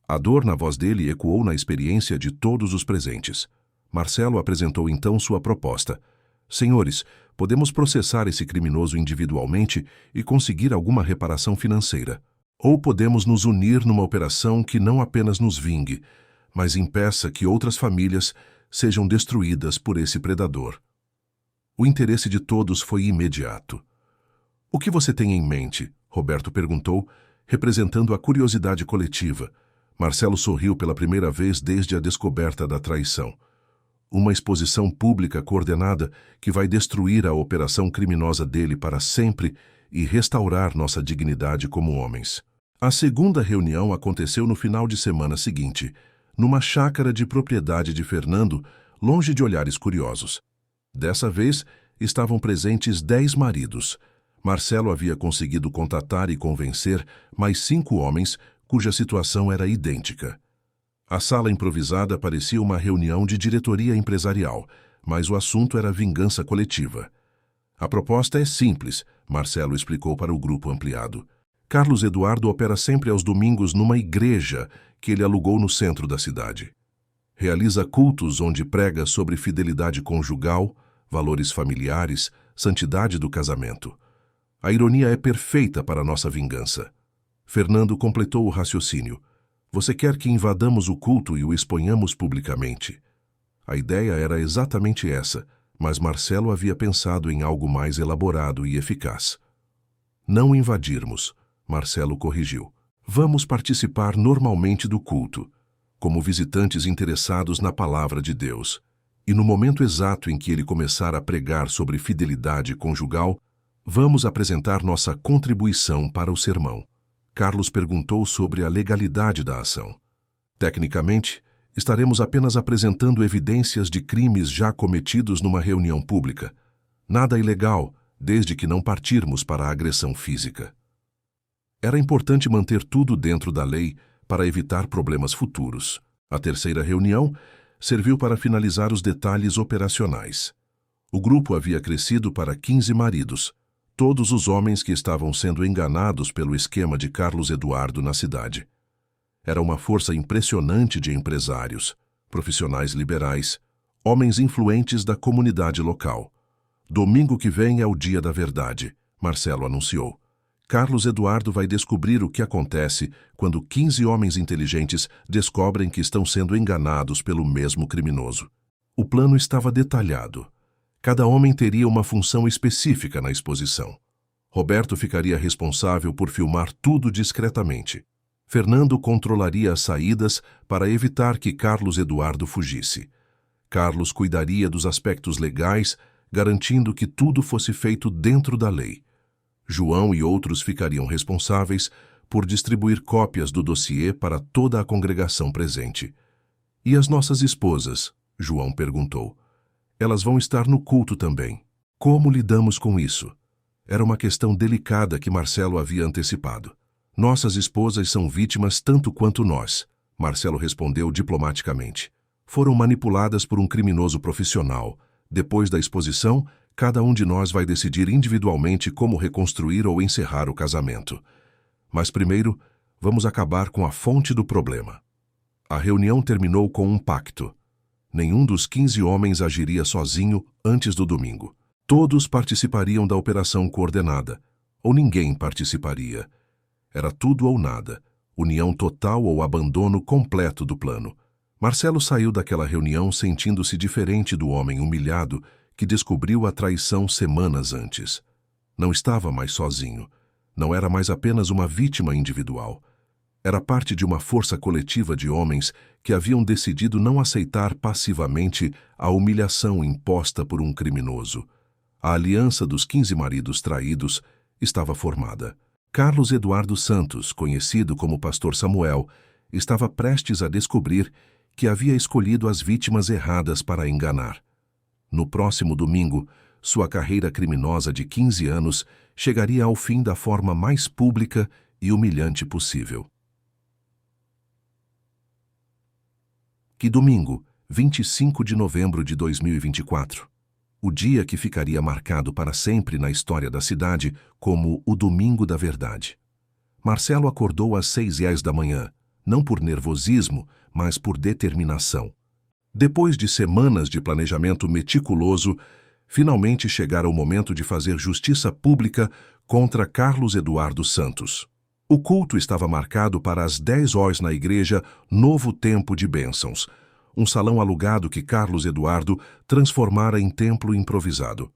A dor na voz dele ecoou na experiência de todos os presentes. Marcelo apresentou então sua proposta. Senhores, podemos processar esse criminoso individualmente e conseguir alguma reparação financeira. Ou podemos nos unir numa operação que não apenas nos vingue, mas impeça que outras famílias sejam destruídas por esse predador. O interesse de todos foi imediato. O que você tem em mente? Roberto perguntou, representando a curiosidade coletiva. Marcelo sorriu pela primeira vez desde a descoberta da traição. Uma exposição pública coordenada que vai destruir a operação criminosa dele para sempre e restaurar nossa dignidade como homens. A segunda reunião aconteceu no final de semana seguinte, numa chácara de propriedade de Fernando, longe de olhares curiosos. Dessa vez, estavam presentes 10 maridos. Marcelo havia conseguido contatar e convencer mais 5 homens cuja situação era idêntica. A sala improvisada parecia uma reunião de diretoria empresarial, mas o assunto era vingança coletiva. A proposta é simples, Marcelo explicou para o grupo ampliado. Carlos Eduardo opera sempre aos domingos numa igreja que ele alugou no centro da cidade. Realiza cultos onde prega sobre fidelidade conjugal, valores familiares, santidade do casamento. A ironia é perfeita para nossa vingança. Fernando completou o raciocínio. Você quer que invadamos o culto e o exponhamos publicamente? A ideia era exatamente essa, mas Marcelo havia pensado em algo mais elaborado e eficaz. Não invadirmos, Marcelo corrigiu. Vamos participar normalmente do culto, como visitantes interessados na palavra de Deus. E no momento exato em que ele começar a pregar sobre fidelidade conjugal, vamos apresentar nossa contribuição para o sermão. Carlos perguntou sobre a legalidade da ação. Tecnicamente, estaremos apenas apresentando evidências de crimes já cometidos numa reunião pública. Nada ilegal, desde que não partirmos para a agressão física. Era importante manter tudo dentro da lei para evitar problemas futuros. A terceira reunião serviu para finalizar os detalhes operacionais. O grupo havia crescido para 15 maridos, todos os homens que estavam sendo enganados pelo esquema de Carlos Eduardo na cidade. Era uma força impressionante de empresários, profissionais liberais, homens influentes da comunidade local. Domingo que vem é o dia da verdade, Marcelo anunciou. Carlos Eduardo vai descobrir o que acontece quando 15 homens inteligentes descobrem que estão sendo enganados pelo mesmo criminoso. O plano estava detalhado. Cada homem teria uma função específica na exposição. Roberto ficaria responsável por filmar tudo discretamente. Fernando controlaria as saídas para evitar que Carlos Eduardo fugisse. Carlos cuidaria dos aspectos legais, garantindo que tudo fosse feito dentro da lei. João e outros ficariam responsáveis por distribuir cópias do dossiê para toda a congregação presente. E as nossas esposas? João perguntou. Elas vão estar no culto também. Como lidamos com isso? Era uma questão delicada que Marcelo havia antecipado. Nossas esposas são vítimas tanto quanto nós, Marcelo respondeu diplomaticamente. Foram manipuladas por um criminoso profissional, Depois da exposição, cada um de nós vai decidir individualmente como reconstruir ou encerrar o casamento. Mas primeiro, vamos acabar com a fonte do problema. A reunião terminou com um pacto. Nenhum dos 15 homens agiria sozinho antes do domingo. Todos participariam da operação coordenada, ou ninguém participaria. Era tudo ou nada, união total ou abandono completo do plano. Marcelo saiu daquela reunião sentindo-se diferente do homem humilhado que descobriu a traição semanas antes. Não estava mais sozinho. Não era mais apenas uma vítima individual. Era parte de uma força coletiva de homens que haviam decidido não aceitar passivamente a humilhação imposta por um criminoso. A aliança dos 15 maridos traídos estava formada. Carlos Eduardo Santos, conhecido como Pastor Samuel, estava prestes a descobrir que havia escolhido as vítimas erradas para enganar. No próximo domingo, sua carreira criminosa de 15 anos chegaria ao fim da forma mais pública e humilhante possível. Que domingo, 25 de novembro de 2024. O dia que ficaria marcado para sempre na história da cidade como o Domingo da Verdade. Marcelo acordou às 6h da manhã, não por nervosismo, mas por determinação. Depois de semanas de planejamento meticuloso, finalmente chegara o momento de fazer justiça pública contra Carlos Eduardo Santos. O culto estava marcado para as 10h na igreja Novo Tempo de Bênçãos, um salão alugado que Carlos Eduardo transformara em templo improvisado.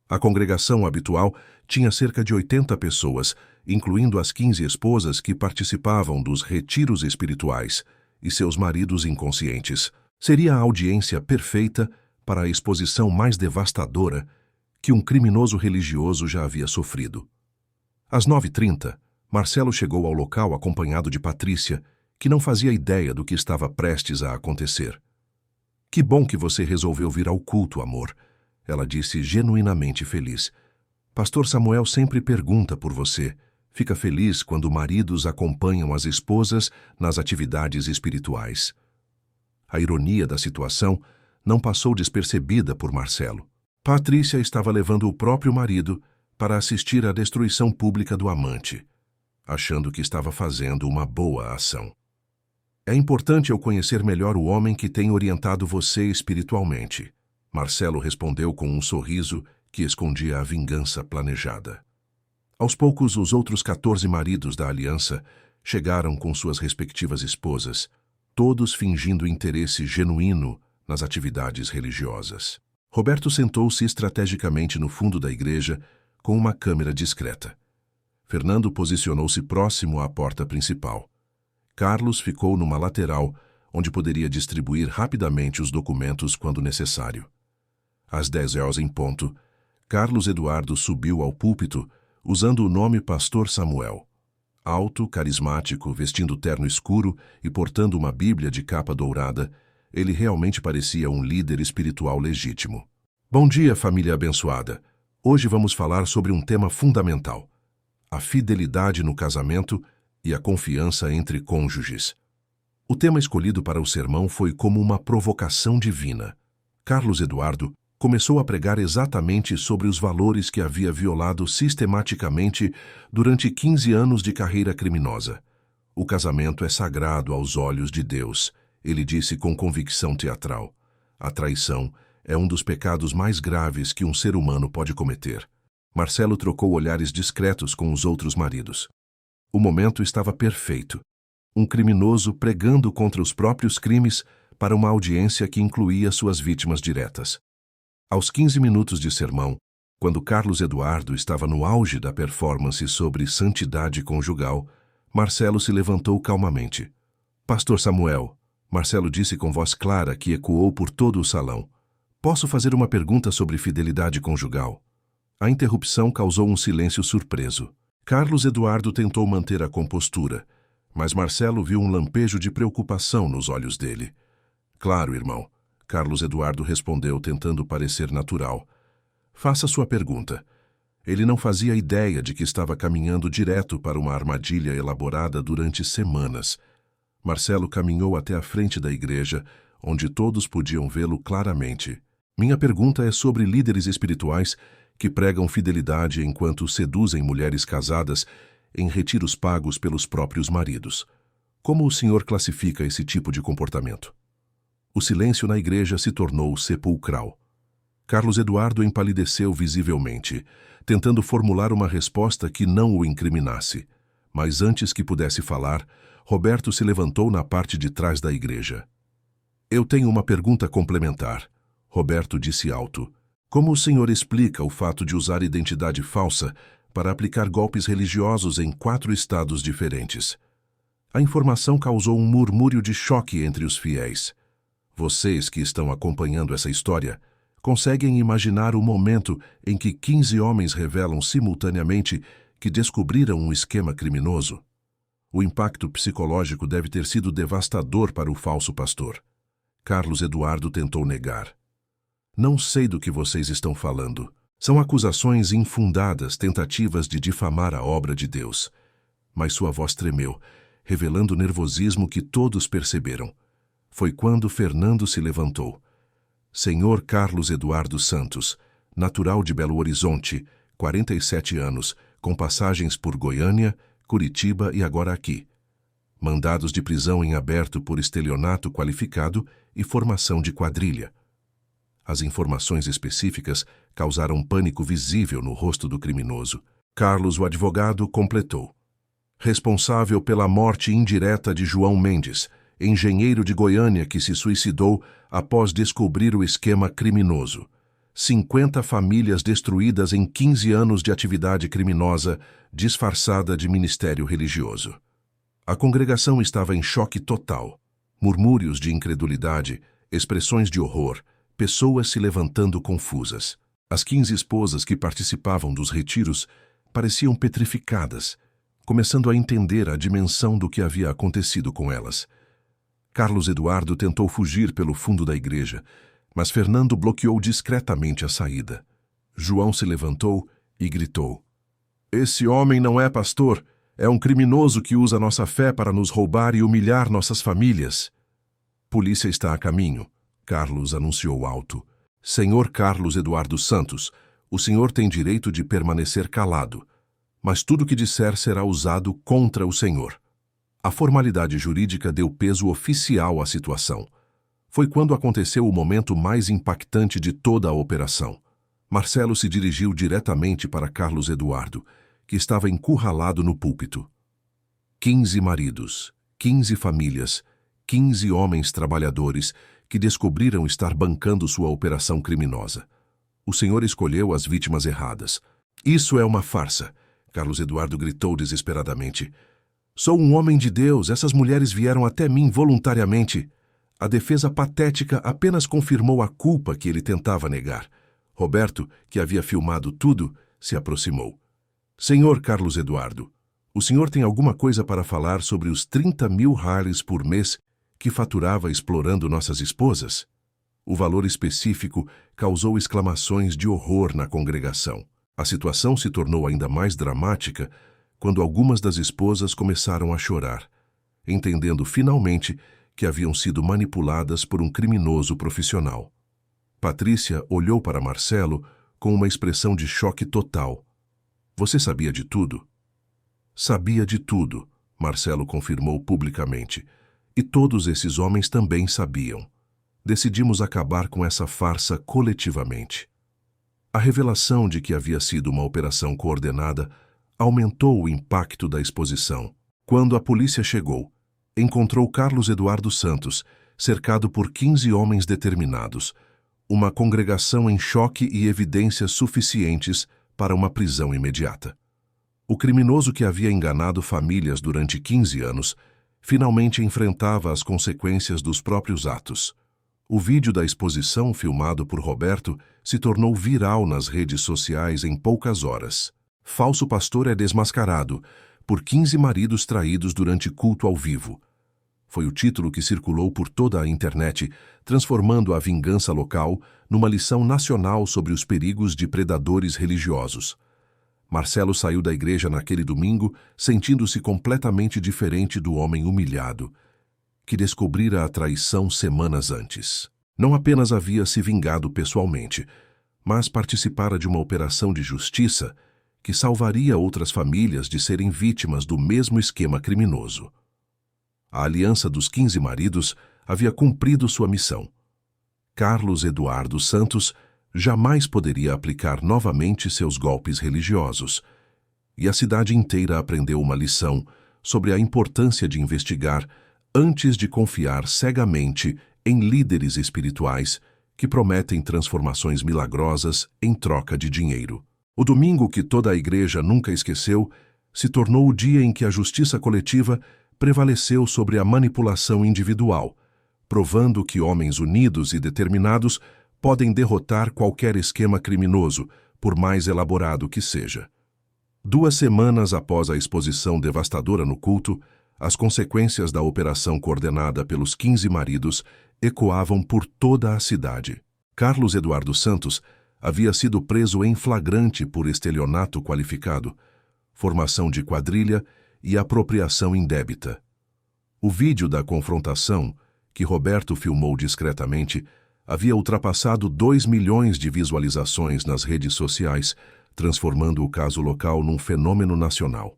A congregação habitual tinha cerca de 80 pessoas, incluindo as 15 esposas que participavam dos retiros espirituais e seus maridos inconscientes. Seria a audiência perfeita para a exposição mais devastadora que um criminoso religioso já havia sofrido. Às 9h30, Marcelo chegou ao local acompanhado de Patrícia, que não fazia ideia do que estava prestes a acontecer. "Que bom que você resolveu vir ao culto, amor", ela disse genuinamente feliz. "Pastor Samuel sempre pergunta por você. Fica feliz quando maridos acompanham as esposas nas atividades espirituais." A ironia da situação não passou despercebida por Marcelo. Patrícia estava levando o próprio marido para assistir à destruição pública do amante, achando que estava fazendo uma boa ação. "É importante eu conhecer melhor o homem que tem orientado você espiritualmente", Marcelo respondeu com um sorriso que escondia a vingança planejada. Aos poucos, os outros 14 maridos da aliança chegaram com suas respectivas esposas, todos fingindo interesse genuíno nas atividades religiosas. Roberto sentou-se estrategicamente no fundo da igreja com uma câmera discreta. Fernando posicionou-se próximo à porta principal. Carlos ficou numa lateral, onde poderia distribuir rapidamente os documentos quando necessário. Às 10h em ponto, Carlos Eduardo subiu ao púlpito usando o nome Pastor Samuel. Alto, carismático, vestindo terno escuro e portando uma Bíblia de capa dourada, ele realmente parecia um líder espiritual legítimo. "Bom dia, família abençoada. Hoje vamos falar sobre um tema fundamental: a fidelidade no casamento e a confiança entre cônjuges." O tema escolhido para o sermão foi como uma provocação divina. Carlos Eduardo começou a pregar exatamente sobre os valores que havia violado sistematicamente durante 15 anos de carreira criminosa. "O casamento é sagrado aos olhos de Deus", ele disse com convicção teatral. "A traição é um dos pecados mais graves que um ser humano pode cometer." Marcelo trocou olhares discretos com os outros maridos. O momento estava perfeito. Um criminoso pregando contra os próprios crimes para uma audiência que incluía suas vítimas diretas. Aos 15 minutos de sermão, quando Carlos Eduardo estava no auge da performance sobre santidade conjugal, Marcelo se levantou calmamente. "Pastor Samuel", Marcelo disse com voz clara que ecoou por todo o salão, "posso fazer uma pergunta sobre fidelidade conjugal?" A interrupção causou um silêncio surpreso. Carlos Eduardo tentou manter a compostura, mas Marcelo viu um lampejo de preocupação nos olhos dele. "Claro, irmão", Carlos Eduardo respondeu, tentando parecer natural. "Faça sua pergunta." Ele não fazia ideia de que estava caminhando direto para uma armadilha elaborada durante semanas. Marcelo caminhou até a frente da igreja, onde todos podiam vê-lo claramente. Minha pergunta é sobre líderes espirituais que pregam fidelidade enquanto seduzem mulheres casadas em retiros pagos pelos próprios maridos. Como o senhor classifica esse tipo de comportamento? O silêncio na igreja se tornou sepulcral. Carlos Eduardo empalideceu visivelmente, tentando formular uma resposta que não o incriminasse. Mas antes que pudesse falar, Roberto se levantou na parte de trás da igreja. Eu tenho uma pergunta complementar, Roberto disse alto. Como o senhor explica o fato de usar identidade falsa para aplicar golpes religiosos em 4 estados diferentes? A informação causou um murmúrio de choque entre os fiéis. Vocês que estão acompanhando essa história conseguem imaginar o momento em que 15 homens revelam simultaneamente que descobriram um esquema criminoso? O impacto psicológico deve ter sido devastador para o falso pastor. Carlos Eduardo tentou negar. Não sei do que vocês estão falando. São acusações infundadas, tentativas de difamar a obra de Deus. Mas sua voz tremeu, revelando o nervosismo que todos perceberam. Foi quando Fernando se levantou. Senhor Carlos Eduardo Santos, natural de Belo Horizonte, 47 anos, com passagens por Goiânia, Curitiba e agora aqui. Mandados de prisão em aberto por estelionato qualificado e formação de quadrilha. As informações específicas causaram pânico visível no rosto do criminoso. Carlos, o advogado, completou. Responsável pela morte indireta de João Mendes, engenheiro de Goiânia que se suicidou após descobrir o esquema criminoso. 50 famílias destruídas em 15 anos de atividade criminosa disfarçada de ministério religioso. A congregação estava em choque total. Murmúrios de incredulidade, expressões de horror, pessoas se levantando confusas. As 15 esposas que participavam dos retiros pareciam petrificadas, começando a entender a dimensão do que havia acontecido com elas. Carlos Eduardo tentou fugir pelo fundo da igreja, mas Fernando bloqueou discretamente a saída. João se levantou e gritou: "Esse homem não é pastor, é um criminoso que usa nossa fé para nos roubar e humilhar nossas famílias." "Polícia está a caminho", Carlos anunciou alto. "Senhor Carlos Eduardo Santos, o senhor tem direito de permanecer calado, mas tudo o que disser será usado contra o senhor." A formalidade jurídica deu peso oficial à situação. Foi quando aconteceu o momento mais impactante de toda a operação. Marcelo se dirigiu diretamente para Carlos Eduardo, que estava encurralado no púlpito. 15 maridos, 15 famílias, 15 homens trabalhadores que descobriram estar bancando sua operação criminosa. O senhor escolheu as vítimas erradas. "Isso é uma farsa", Carlos Eduardo gritou desesperadamente. "Sou um homem de Deus, essas mulheres vieram até mim voluntariamente." A defesa patética apenas confirmou a culpa que ele tentava negar. Roberto, que havia filmado tudo, se aproximou. "Senhor Carlos Eduardo, o senhor tem alguma coisa para falar sobre os 30 mil Harleys por mês que faturava explorando nossas esposas?" O valor específico causou exclamações de horror na congregação. A situação se tornou ainda mais dramática quando algumas das esposas começaram a chorar, entendendo finalmente que haviam sido manipuladas por um criminoso profissional. Patrícia olhou para Marcelo com uma expressão de choque total. "Você sabia de tudo?" "Sabia de tudo", Marcelo confirmou publicamente. "E todos esses homens também sabiam. Decidimos acabar com essa farsa coletivamente." A revelação de que havia sido uma operação coordenada aumentou o impacto da exposição. Quando a polícia chegou, encontrou Carlos Eduardo Santos, cercado por 15 homens determinados, uma congregação em choque e evidências suficientes para uma prisão imediata. O criminoso que havia enganado famílias durante 15 anos finalmente enfrentava as consequências dos próprios atos. O vídeo da exposição filmado por Roberto se tornou viral nas redes sociais em poucas horas. "Falso pastor é desmascarado por 15 maridos traídos durante culto ao vivo." Foi o título que circulou por toda a internet, transformando a vingança local numa lição nacional sobre os perigos de predadores religiosos. Marcelo saiu da igreja naquele domingo sentindo-se completamente diferente do homem humilhado, que descobrira a traição semanas antes. Não apenas havia se vingado pessoalmente, mas participara de uma operação de justiça que salvaria outras famílias de serem vítimas do mesmo esquema criminoso. A aliança dos 15 maridos havia cumprido sua missão. Carlos Eduardo Santos jamais poderia aplicar novamente seus golpes religiosos, e a cidade inteira aprendeu uma lição sobre a importância de investigar antes de confiar cegamente em líderes espirituais que prometem transformações milagrosas em troca de dinheiro. O domingo que toda a igreja nunca esqueceu se tornou o dia em que a justiça coletiva prevaleceu sobre a manipulação individual, provando que homens unidos e determinados podem derrotar qualquer esquema criminoso, por mais elaborado que seja. 2 semanas após a exposição devastadora no culto, as consequências da operação coordenada pelos 15 maridos ecoavam por toda a cidade. Carlos Eduardo Santos havia sido preso em flagrante por estelionato qualificado, formação de quadrilha e apropriação indébita. O vídeo da confrontação, que Roberto filmou discretamente, havia ultrapassado 2 milhões de visualizações nas redes sociais, transformando o caso local num fenômeno nacional.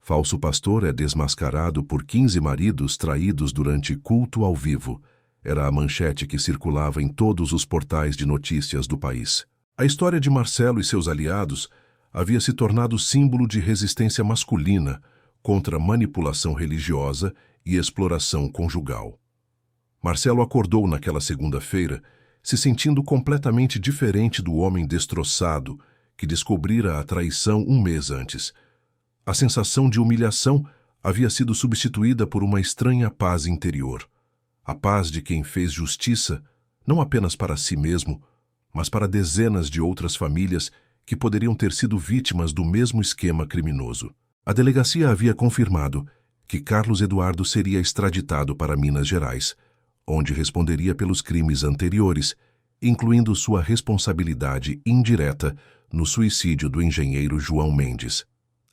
Falso pastor é desmascarado por 15 maridos traídos durante culto ao vivo. Era a manchete que circulava em todos os portais de notícias do país. A história de Marcelo e seus aliados havia se tornado símbolo de resistência masculina contra manipulação religiosa e exploração conjugal. Marcelo acordou naquela segunda-feira, se sentindo completamente diferente do homem destroçado que descobrira a traição um mês antes. A sensação de humilhação havia sido substituída por uma estranha paz interior. A paz de quem fez justiça, não apenas para si mesmo, mas para dezenas de outras famílias que poderiam ter sido vítimas do mesmo esquema criminoso. A delegacia havia confirmado que Carlos Eduardo seria extraditado para Minas Gerais, onde responderia pelos crimes anteriores, incluindo sua responsabilidade indireta no suicídio do engenheiro João Mendes.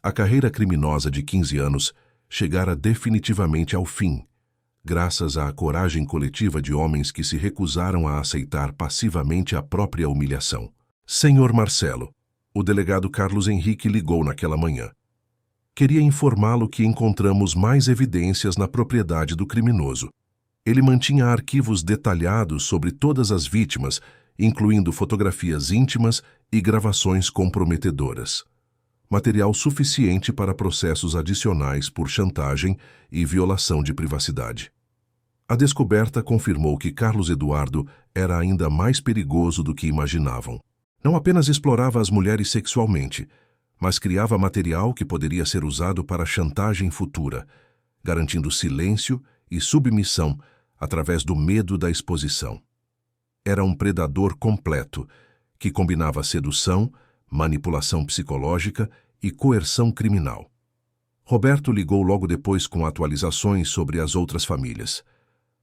A carreira criminosa de 15 anos chegara definitivamente ao fim, graças à coragem coletiva de homens que se recusaram a aceitar passivamente a própria humilhação. Senhor Marcelo, o delegado Carlos Henrique ligou naquela manhã. Queria informá-lo que encontramos mais evidências na propriedade do criminoso. Ele mantinha arquivos detalhados sobre todas as vítimas, incluindo fotografias íntimas e gravações comprometedoras. Material suficiente para processos adicionais por chantagem e violação de privacidade. A descoberta confirmou que Carlos Eduardo era ainda mais perigoso do que imaginavam. Não apenas explorava as mulheres sexualmente, mas criava material que poderia ser usado para chantagem futura, garantindo silêncio e submissão através do medo da exposição. Era um predador completo, que combinava sedução, manipulação psicológica e coerção criminal. Roberto ligou logo depois com atualizações sobre as outras famílias.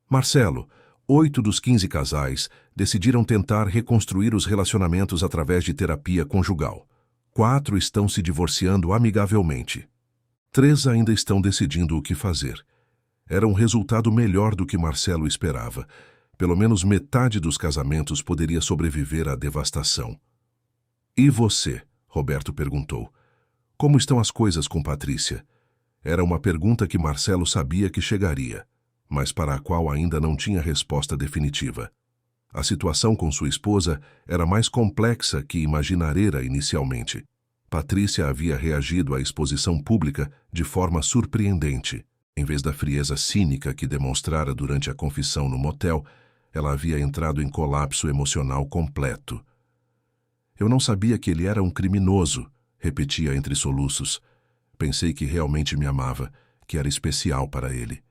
Marcelo, 8 dos 15 casais decidiram tentar reconstruir os relacionamentos através de terapia conjugal. 4 estão se divorciando amigavelmente. 3 ainda estão decidindo o que fazer. Era um resultado melhor do que Marcelo esperava. Pelo menos metade dos casamentos poderia sobreviver à devastação. E você? Roberto perguntou. Como estão as coisas com Patrícia? Era uma pergunta que Marcelo sabia que chegaria, mas para a qual ainda não tinha resposta definitiva. A situação com sua esposa era mais complexa que imaginara inicialmente. Patrícia havia reagido à exposição pública de forma surpreendente. Em vez da frieza cínica que demonstrara durante a confissão no motel, ela havia entrado em colapso emocional completo. Eu não sabia que ele era um criminoso, repetia entre soluços. Pensei que realmente me amava, que era especial para ele.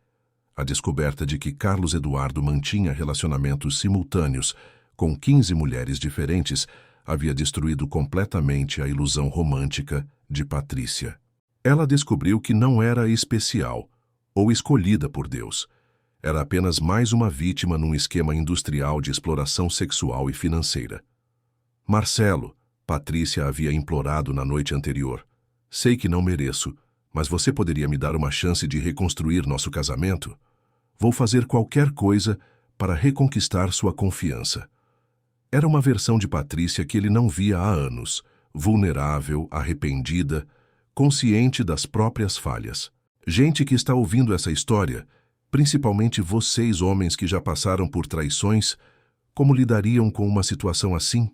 A descoberta de que Carlos Eduardo mantinha relacionamentos simultâneos com 15 mulheres diferentes havia destruído completamente a ilusão romântica de Patrícia. Ela descobriu que não era especial ou escolhida por Deus. Era apenas mais uma vítima num esquema industrial de exploração sexual e financeira. Marcelo, Patrícia havia implorado na noite anterior. Sei que não mereço, mas você poderia me dar uma chance de reconstruir nosso casamento? Vou fazer qualquer coisa para reconquistar sua confiança. Era uma versão de Patrícia que ele não via há anos, vulnerável, arrependida, consciente das próprias falhas. Gente que está ouvindo essa história, principalmente vocês homens que já passaram por traições, como lidariam com uma situação assim?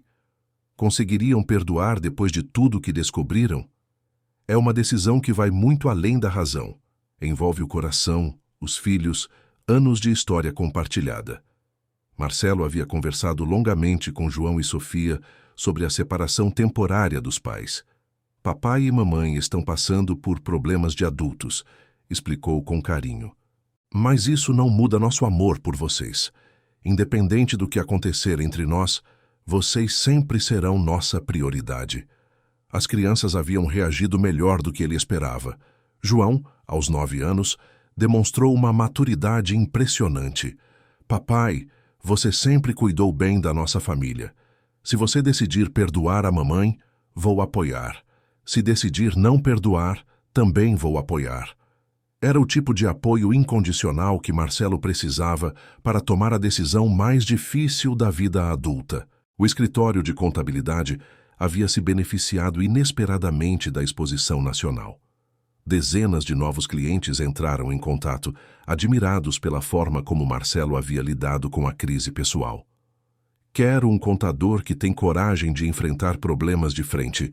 Conseguiriam perdoar depois de tudo que descobriram? É uma decisão que vai muito além da razão. Envolve o coração, os filhos, anos de história compartilhada. Marcelo havia conversado longamente com João e Sofia sobre a separação temporária dos pais. Papai e mamãe estão passando por problemas de adultos, explicou com carinho. Mas isso não muda nosso amor por vocês. Independente do que acontecer entre nós, vocês sempre serão nossa prioridade. As crianças haviam reagido melhor do que ele esperava. João, aos 9 anos, demonstrou uma maturidade impressionante. Papai, você sempre cuidou bem da nossa família. Se você decidir perdoar a mamãe, vou apoiar. Se decidir não perdoar, também vou apoiar. Era o tipo de apoio incondicional que Marcelo precisava para tomar a decisão mais difícil da vida adulta. O escritório de contabilidade havia se beneficiado inesperadamente da exposição nacional. Dezenas de novos clientes entraram em contato, admirados pela forma como Marcelo havia lidado com a crise pessoal. Quero um contador que tem coragem de enfrentar problemas de frente,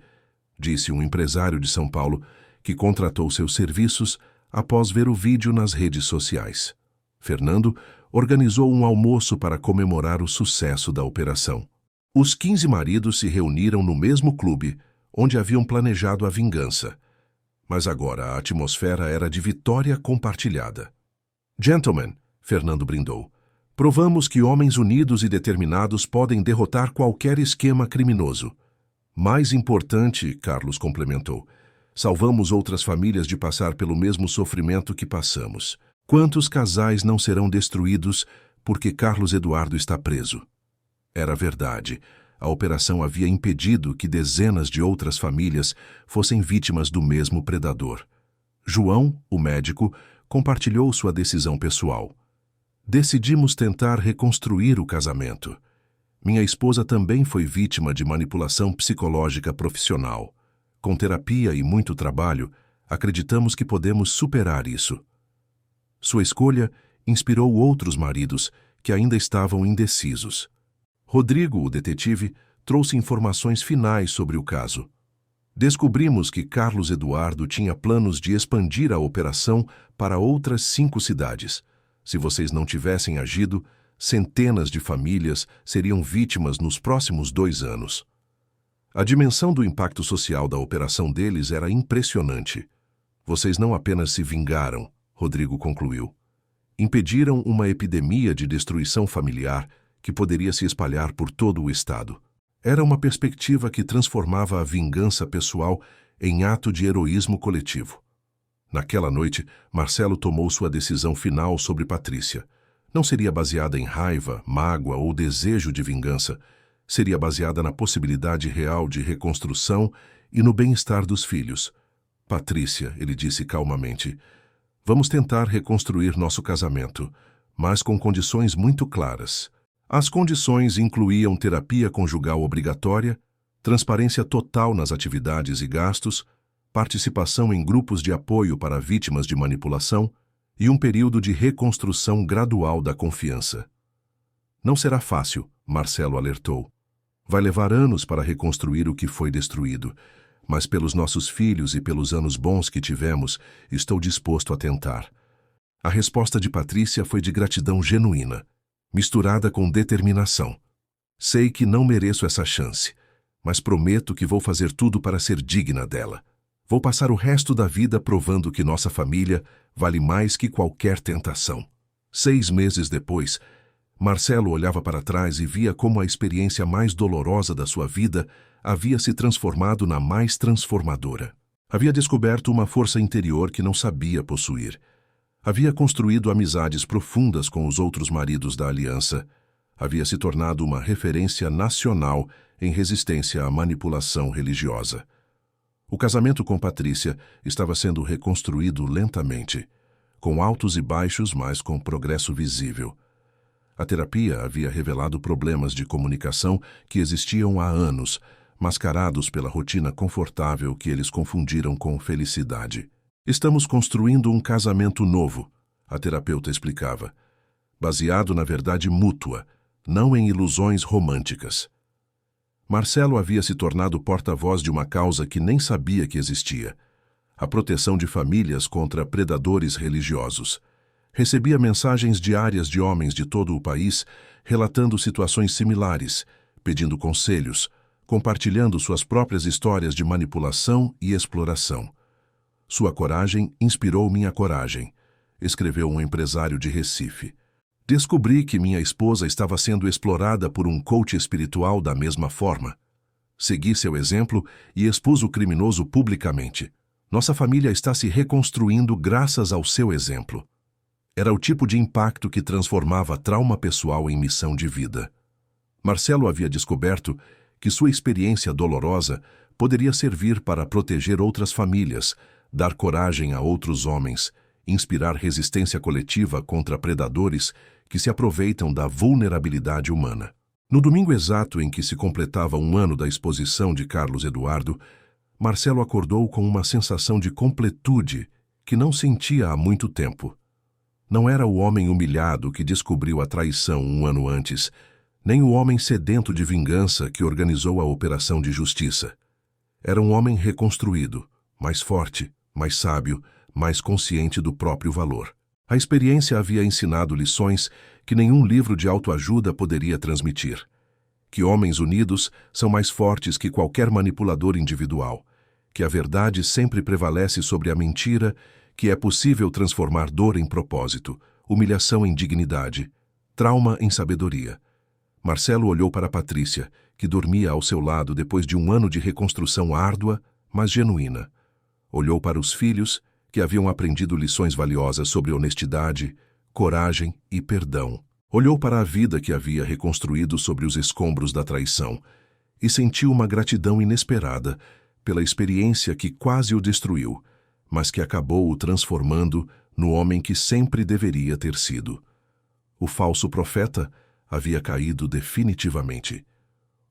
disse um empresário de São Paulo que contratou seus serviços após ver o vídeo nas redes sociais. Fernando organizou um almoço para comemorar o sucesso da operação. Os 15 maridos se reuniram no mesmo clube, onde haviam planejado a vingança. Mas agora a atmosfera era de vitória compartilhada. Gentlemen, Fernando brindou, provamos que homens unidos e determinados podem derrotar qualquer esquema criminoso. Mais importante, Carlos complementou, salvamos outras famílias de passar pelo mesmo sofrimento que passamos. Quantos casais não serão destruídos porque Carlos Eduardo está preso? Era verdade. A operação havia impedido que dezenas de outras famílias fossem vítimas do mesmo predador. João, o médico, compartilhou sua decisão pessoal. Decidimos tentar reconstruir o casamento. Minha esposa também foi vítima de manipulação psicológica profissional. Com terapia e muito trabalho, acreditamos que podemos superar isso. Sua escolha inspirou outros maridos que ainda estavam indecisos. Rodrigo, o detetive, trouxe informações finais sobre o caso. Descobrimos que Carlos Eduardo tinha planos de expandir a operação para outras 5 cidades. Se vocês não tivessem agido, centenas de famílias seriam vítimas nos próximos 2 anos. A dimensão do impacto social da operação deles era impressionante. Vocês não apenas se vingaram, Rodrigo concluiu. Impediram uma epidemia de destruição familiar que poderia se espalhar por todo o estado. Era uma perspectiva que transformava a vingança pessoal em ato de heroísmo coletivo. Naquela noite, Marcelo tomou sua decisão final sobre Patrícia. Não seria baseada em raiva, mágoa ou desejo de vingança. Seria baseada na possibilidade real de reconstrução e no bem-estar dos filhos. Patrícia, ele disse calmamente, vamos tentar reconstruir nosso casamento, mas com condições muito claras. As condições incluíam terapia conjugal obrigatória, transparência total nas atividades e gastos, participação em grupos de apoio para vítimas de manipulação e um período de reconstrução gradual da confiança. Não será fácil, Marcelo alertou. Vai levar anos para reconstruir o que foi destruído, mas pelos nossos filhos e pelos anos bons que tivemos, estou disposto a tentar. A resposta de Patrícia foi de gratidão genuína, misturada com determinação. Sei que não mereço essa chance, mas prometo que vou fazer tudo para ser digna dela. Vou passar o resto da vida provando que nossa família vale mais que qualquer tentação. 6 meses depois, Marcelo olhava para trás e via como a experiência mais dolorosa da sua vida havia se transformado na mais transformadora. Havia descoberto uma força interior que não sabia possuir. Havia construído amizades profundas com os outros maridos da aliança. Havia se tornado uma referência nacional em resistência à manipulação religiosa. O casamento com Patrícia estava sendo reconstruído lentamente, com altos e baixos, mas com progresso visível. A terapia havia revelado problemas de comunicação que existiam há anos, mascarados pela rotina confortável que eles confundiram com felicidade. Estamos construindo um casamento novo, a terapeuta explicava, baseado na verdade mútua, não em ilusões românticas. Marcelo havia se tornado porta-voz de uma causa que nem sabia que existia: a proteção de famílias contra predadores religiosos. Recebia mensagens diárias de homens de todo o país relatando situações similares, pedindo conselhos, compartilhando suas próprias histórias de manipulação e exploração. Sua coragem inspirou minha coragem, escreveu um empresário de Recife. Descobri que minha esposa estava sendo explorada por um coach espiritual da mesma forma. Segui seu exemplo e expus o criminoso publicamente. Nossa família está se reconstruindo graças ao seu exemplo. Era o tipo de impacto que transformava trauma pessoal em missão de vida. Marcelo havia descoberto que sua experiência dolorosa poderia servir para proteger outras famílias, dar coragem a outros homens, inspirar resistência coletiva contra predadores que se aproveitam da vulnerabilidade humana. No domingo exato em que se completava um ano da exposição de Carlos Eduardo, Marcelo acordou com uma sensação de completude que não sentia há muito tempo. Não era o homem humilhado que descobriu a traição um ano antes, nem o homem sedento de vingança que organizou a operação de justiça. Era um homem reconstruído, mais forte, mais sábio, mais consciente do próprio valor. A experiência havia ensinado lições que nenhum livro de autoajuda poderia transmitir. Que homens unidos são mais fortes que qualquer manipulador individual. Que a verdade sempre prevalece sobre a mentira, que é possível transformar dor em propósito, humilhação em dignidade, trauma em sabedoria. Marcelo olhou para Patrícia, que dormia ao seu lado depois de um ano de reconstrução árdua, mas genuína. Olhou para os filhos, que haviam aprendido lições valiosas sobre honestidade, coragem e perdão. Olhou para a vida que havia reconstruído sobre os escombros da traição e sentiu uma gratidão inesperada pela experiência que quase o destruiu, mas que acabou o transformando no homem que sempre deveria ter sido. O falso profeta havia caído definitivamente.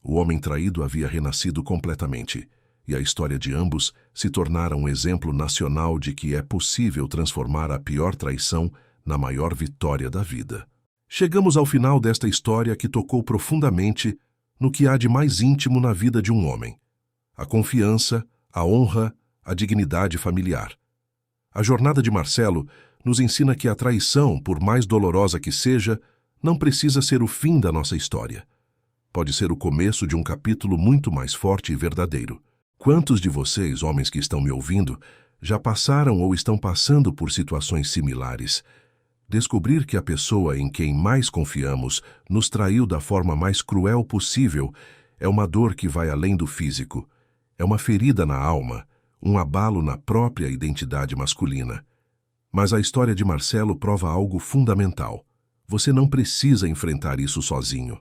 O homem traído havia renascido completamente, e a história de ambos se tornara um exemplo nacional de que é possível transformar a pior traição na maior vitória da vida. Chegamos ao final desta história que tocou profundamente no que há de mais íntimo na vida de um homem: a confiança, a honra, a dignidade familiar. A jornada de Marcelo nos ensina que a traição, por mais dolorosa que seja, não precisa ser o fim da nossa história. Pode ser o começo de um capítulo muito mais forte e verdadeiro. Quantos de vocês, homens que estão me ouvindo, já passaram ou estão passando por situações similares? Descobrir que a pessoa em quem mais confiamos nos traiu da forma mais cruel possível é uma dor que vai além do físico. É uma ferida na alma, um abalo na própria identidade masculina. Mas a história de Marcelo prova algo fundamental. Você não precisa enfrentar isso sozinho.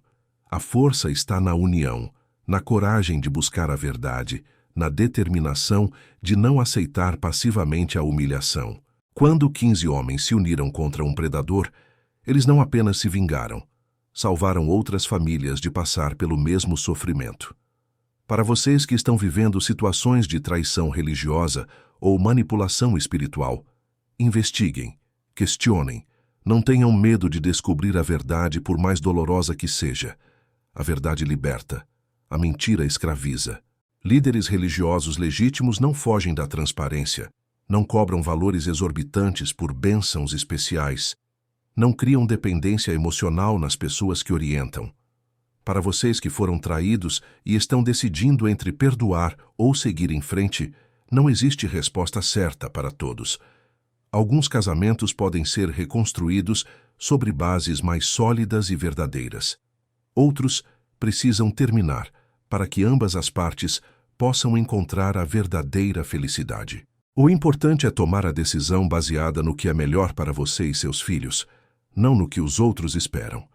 A força está na união, na coragem de buscar a verdade, na determinação de não aceitar passivamente a humilhação. Quando 15 homens se uniram contra um predador, eles não apenas se vingaram, salvaram outras famílias de passar pelo mesmo sofrimento. Para vocês que estão vivendo situações de traição religiosa ou manipulação espiritual, investiguem, questionem, não tenham medo de descobrir a verdade por mais dolorosa que seja. A verdade liberta, a mentira escraviza. Líderes religiosos legítimos não fogem da transparência, não cobram valores exorbitantes por bênçãos especiais, não criam dependência emocional nas pessoas que orientam. Para vocês que foram traídos e estão decidindo entre perdoar ou seguir em frente, não existe resposta certa para todos. Alguns casamentos podem ser reconstruídos sobre bases mais sólidas e verdadeiras. Outros precisam terminar para que ambas as partes possam encontrar a verdadeira felicidade. O importante é tomar a decisão baseada no que é melhor para você e seus filhos, não no que os outros esperam.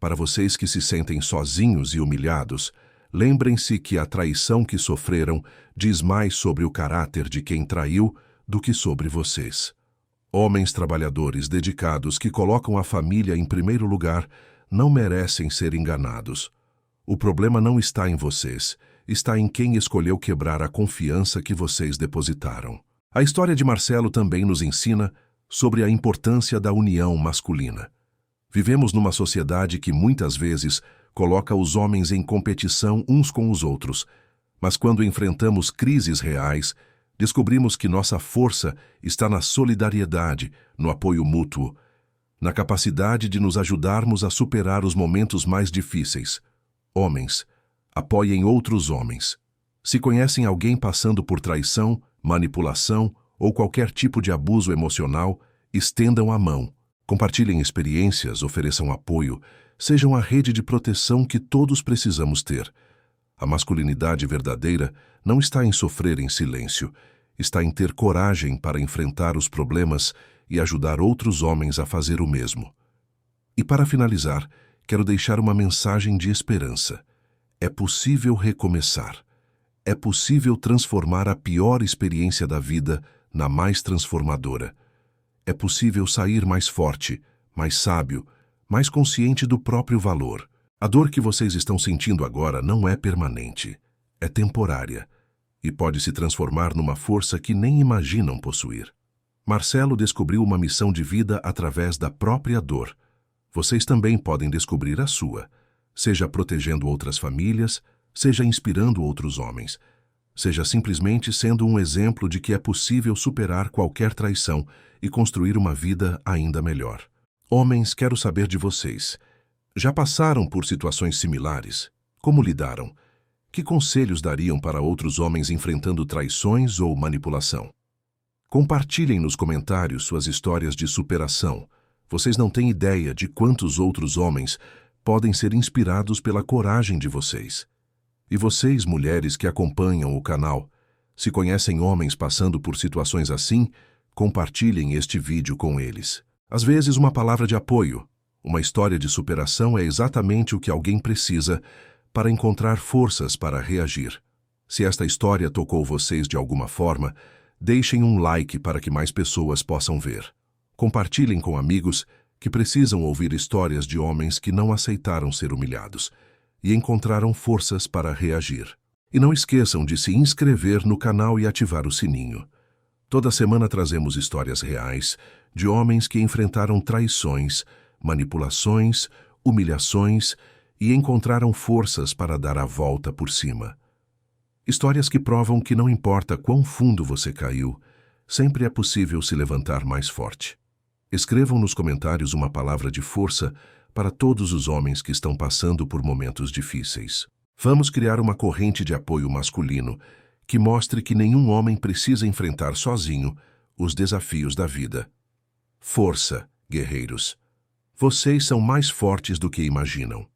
Para vocês que se sentem sozinhos e humilhados, lembrem-se que a traição que sofreram diz mais sobre o caráter de quem traiu do que sobre vocês. Homens trabalhadores dedicados que colocam a família em primeiro lugar não merecem ser enganados. O problema não está em vocês, está em quem escolheu quebrar a confiança que vocês depositaram. A história de Marcelo também nos ensina sobre a importância da união masculina. Vivemos numa sociedade que muitas vezes coloca os homens em competição uns com os outros, mas quando enfrentamos crises reais, descobrimos que nossa força está na solidariedade, no apoio mútuo, na capacidade de nos ajudarmos a superar os momentos mais difíceis. Homens, apoiem outros homens. Se conhecem alguém passando por traição, manipulação ou qualquer tipo de abuso emocional, estendam a mão. Compartilhem experiências, ofereçam apoio, sejam a rede de proteção que todos precisamos ter. A masculinidade verdadeira não está em sofrer em silêncio, está em ter coragem para enfrentar os problemas e ajudar outros homens a fazer o mesmo. E para finalizar, quero deixar uma mensagem de esperança. É possível recomeçar. É possível transformar a pior experiência da vida na mais transformadora. É possível sair mais forte, mais sábio, mais consciente do próprio valor. A dor que vocês estão sentindo agora não é permanente, é temporária e pode se transformar numa força que nem imaginam possuir. Marcelo descobriu uma missão de vida através da própria dor. Vocês também podem descobrir a sua, seja protegendo outras famílias, seja inspirando outros homens, seja simplesmente sendo um exemplo de que é possível superar qualquer traição e construir uma vida ainda melhor. Homens, quero saber de vocês. Já passaram por situações similares? Como lidaram? Que conselhos dariam para outros homens enfrentando traições ou manipulação? Compartilhem nos comentários suas histórias de superação. Vocês não têm ideia de quantos outros homens podem ser inspirados pela coragem de vocês. E vocês, mulheres que acompanham o canal, se conhecem homens passando por situações assim, compartilhem este vídeo com eles. Às vezes, uma palavra de apoio, uma história de superação é exatamente o que alguém precisa para encontrar forças para reagir. Se esta história tocou vocês de alguma forma, deixem um like para que mais pessoas possam ver. Compartilhem com amigos que precisam ouvir histórias de homens que não aceitaram ser humilhados e encontraram forças para reagir. E não esqueçam de se inscrever no canal e ativar o sininho. Toda semana trazemos histórias reais de homens que enfrentaram traições, manipulações, humilhações e encontraram forças para dar a volta por cima. Histórias que provam que não importa quão fundo você caiu, sempre é possível se levantar mais forte. Escrevam nos comentários uma palavra de força para todos os homens que estão passando por momentos difíceis. Vamos criar uma corrente de apoio masculino que mostre que nenhum homem precisa enfrentar sozinho os desafios da vida. Força, guerreiros! Vocês são mais fortes do que imaginam.